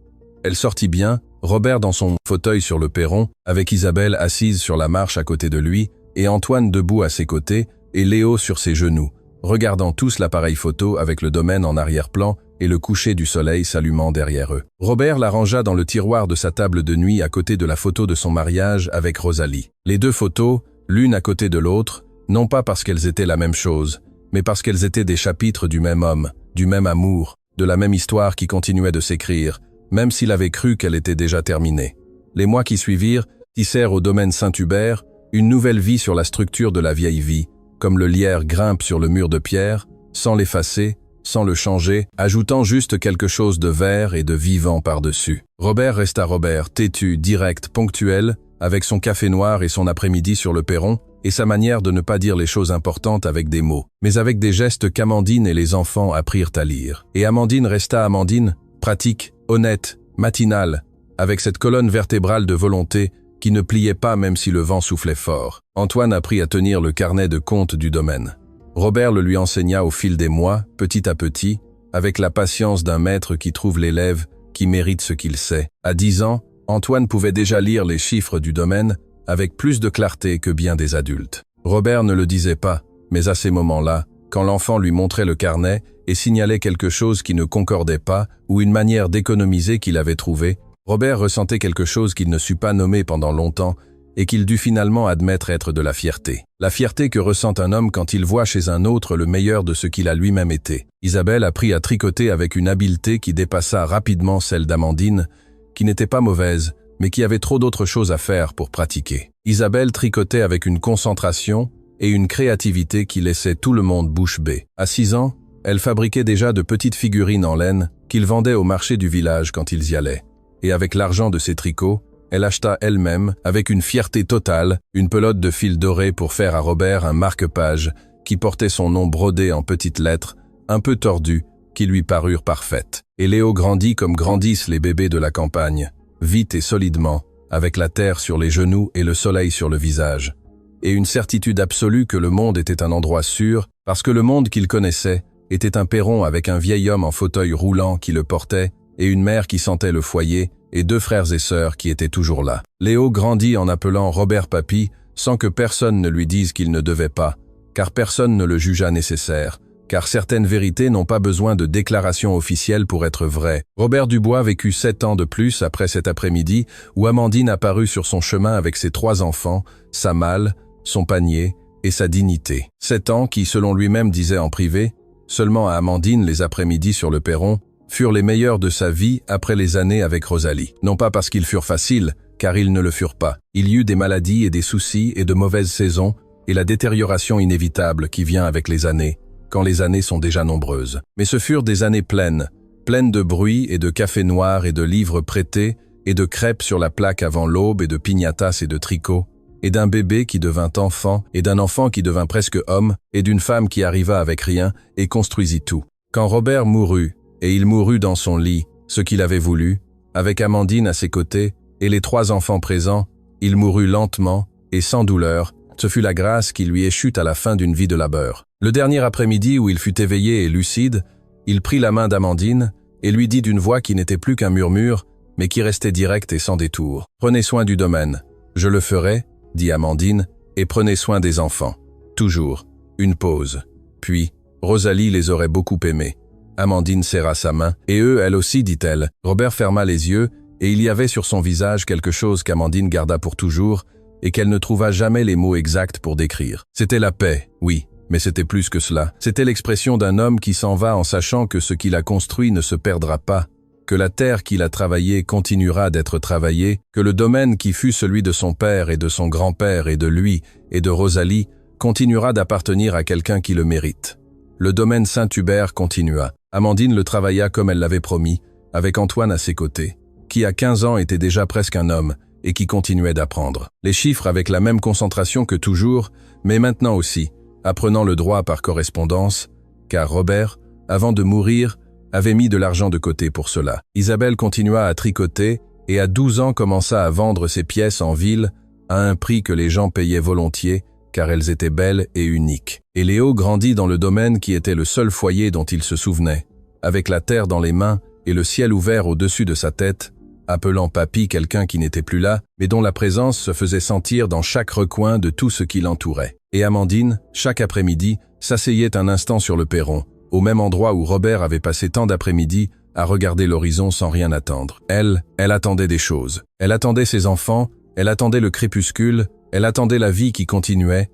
Elle sortit bien, Robert dans son fauteuil sur le perron, avec Isabelle assise sur la marche à côté de lui, et Antoine debout à ses côtés, et Léo sur ses genoux, regardant tous l'appareil photo avec le domaine en arrière-plan et le coucher du soleil s'allumant derrière eux. Robert la rangea dans le tiroir de sa table de nuit à côté de la photo de son mariage avec Rosalie. Les deux photos, l'une à côté de l'autre, non pas parce qu'elles étaient la même chose, mais parce qu'elles étaient des chapitres du même homme, du même amour, de la même histoire qui continuait de s'écrire, même s'il avait cru qu'elle était déjà terminée. Les mois qui suivirent tissèrent au domaine Saint-Hubert une nouvelle vie sur la structure de la vieille vie, comme le lierre grimpe sur le mur de pierre, sans l'effacer, sans le changer, ajoutant juste quelque chose de vert et de vivant par-dessus. Robert resta Robert, têtu, direct, ponctuel, avec son café noir et son après-midi sur le perron, et sa manière de ne pas dire les choses importantes avec des mots, mais avec des gestes qu'Amandine et les enfants apprirent à lire. Et Amandine resta Amandine, pratique, honnête, matinale, avec cette colonne vertébrale de volonté qui ne pliait pas même si le vent soufflait fort. Antoine apprit à tenir le carnet de compte du domaine. Robert le lui enseigna au fil des mois, petit à petit, avec la patience d'un maître qui trouve l'élève qui mérite ce qu'il sait. À 10 ans, Antoine pouvait déjà lire les chiffres du domaine avec plus de clarté que bien des adultes. Robert ne le disait pas, mais à ces moments-là, quand l'enfant lui montrait le carnet et signalait quelque chose qui ne concordait pas ou une manière d'économiser qu'il avait trouvée, Robert ressentait quelque chose qu'il ne sut pas nommer pendant longtemps et qu'il dut finalement admettre être de la fierté. La fierté que ressent un homme quand il voit chez un autre le meilleur de ce qu'il a lui-même été. Isabelle apprit à tricoter avec une habileté qui dépassa rapidement celle d'Amandine, qui n'était pas mauvaise, mais qui avait trop d'autres choses à faire pour pratiquer. Isabelle tricotait avec une concentration et une créativité qui laissait tout le monde bouche bée. À 6 ans, elle fabriquait déjà de petites figurines en laine qu'ils vendaient au marché du village quand ils y allaient. Et avec l'argent de ses tricots, elle acheta elle-même, avec une fierté totale, une pelote de fil doré pour faire à Robert un marque-page qui portait son nom brodé en petites lettres, un peu tordues, qui lui parurent parfaites. Et Léo grandit comme grandissent les bébés de la campagne, vite et solidement, avec la terre sur les genoux et le soleil sur le visage. Et une certitude absolue que le monde était un endroit sûr, parce que le monde qu'il connaissait était un perron avec un vieil homme en fauteuil roulant qui le portait, et une mère qui sentait le foyer, et 2 frères et sœurs qui étaient toujours là. Léo grandit en appelant Robert Papy, sans que personne ne lui dise qu'il ne devait pas, car personne ne le jugea nécessaire, car certaines vérités n'ont pas besoin de déclaration officielle pour être vraies. Robert Dubois vécut 7 ans de plus après cet après-midi où Amandine apparut sur son chemin avec ses 3 enfants, sa malle, son panier et sa dignité. 7 ans qui, selon lui-même disait en privé, seulement à Amandine les après-midi sur le perron, furent les meilleurs de sa vie après les années avec Rosalie. Non pas parce qu'ils furent faciles, car ils ne le furent pas. Il y eut des maladies et des soucis et de mauvaises saisons, et la détérioration inévitable qui vient avec les années, quand les années sont déjà nombreuses. Mais ce furent des années pleines, pleines de bruit et de café noir et de livres prêtés, et de crêpes sur la plaque avant l'aube et de piñatas et de tricots, et d'un bébé qui devint enfant, et d'un enfant qui devint presque homme, et d'une femme qui arriva avec rien et construisit tout. Quand Robert mourut, et il mourut dans son lit, ce qu'il avait voulu, avec Amandine à ses côtés, et les 3 enfants présents, Il mourut lentement et sans douleur. Ce fut la grâce qui lui échut à la fin d'une vie de labeur. Le dernier après-midi où il fut éveillé et lucide, il prit la main d'Amandine et lui dit d'une voix qui n'était plus qu'un murmure, mais qui restait directe et sans détour. « Prenez soin du domaine. »« Je le ferai, » dit Amandine, « et prenez soin des enfants. » Toujours. Une pause. Puis, Rosalie les aurait beaucoup aimés. Amandine serra sa main, et eux, elle aussi, dit-elle. Robert ferma les yeux, et il y avait sur son visage quelque chose qu'Amandine garda pour toujours, et qu'elle ne trouva jamais les mots exacts pour décrire. C'était la paix, oui, mais c'était plus que cela. C'était l'expression d'un homme qui s'en va en sachant que ce qu'il a construit ne se perdra pas, que la terre qu'il a travaillée continuera d'être travaillée, que le domaine qui fut celui de son père et de son grand-père et de lui et de Rosalie continuera d'appartenir à quelqu'un qui le mérite. Le domaine Saint-Hubert continua. Amandine le travailla comme elle l'avait promis, avec Antoine à ses côtés, qui à 15 ans était déjà presque un homme et qui continuait d'apprendre. Les chiffres avec la même concentration que toujours, mais maintenant aussi, apprenant le droit par correspondance, car Robert, avant de mourir, avait mis de l'argent de côté pour cela. Isabelle continua à tricoter et à 12 ans commença à vendre ses pièces en ville à un prix que les gens payaient volontiers, car elles étaient belles et uniques. Et Léo grandit dans le domaine qui était le seul foyer dont il se souvenait, avec la terre dans les mains et le ciel ouvert au-dessus de sa tête, appelant papy quelqu'un qui n'était plus là, mais dont la présence se faisait sentir dans chaque recoin de tout ce qui l'entourait. Et Amandine, chaque après-midi, s'asseyait un instant sur le perron, au même endroit où Robert avait passé tant d'après-midi à regarder l'horizon sans rien attendre. Elle attendait des choses. Elle attendait ses enfants, elle attendait le crépuscule, elle attendait la vie qui continuait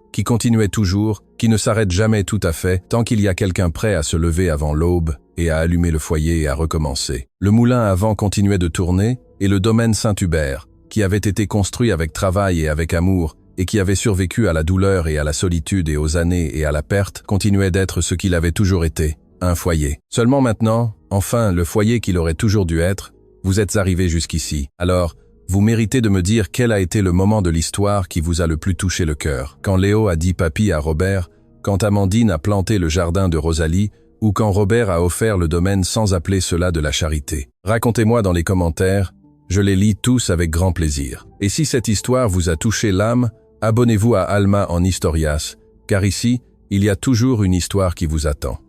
toujours, qui ne s'arrête jamais tout à fait, tant qu'il y a quelqu'un prêt à se lever avant l'aube et à allumer le foyer et à recommencer. Le moulin à vent continuait de tourner, et le domaine Saint-Hubert, qui avait été construit avec travail et avec amour, et qui avait survécu à la douleur et à la solitude et aux années et à la perte, continuait d'être ce qu'il avait toujours été, un foyer. Seulement maintenant, enfin, le foyer qu'il aurait toujours dû être, vous êtes arrivé jusqu'ici. Alors, vous méritez de me dire quel a été le moment de l'histoire qui vous a le plus touché le cœur. Quand Léo a dit papy à Robert, quand Amandine a planté le jardin de Rosalie, ou quand Robert a offert le domaine sans appeler cela de la charité. Racontez-moi dans les commentaires, je les lis tous avec grand plaisir. Et si cette histoire vous a touché l'âme, abonnez-vous à Alma en Historias, car ici, il y a toujours une histoire qui vous attend.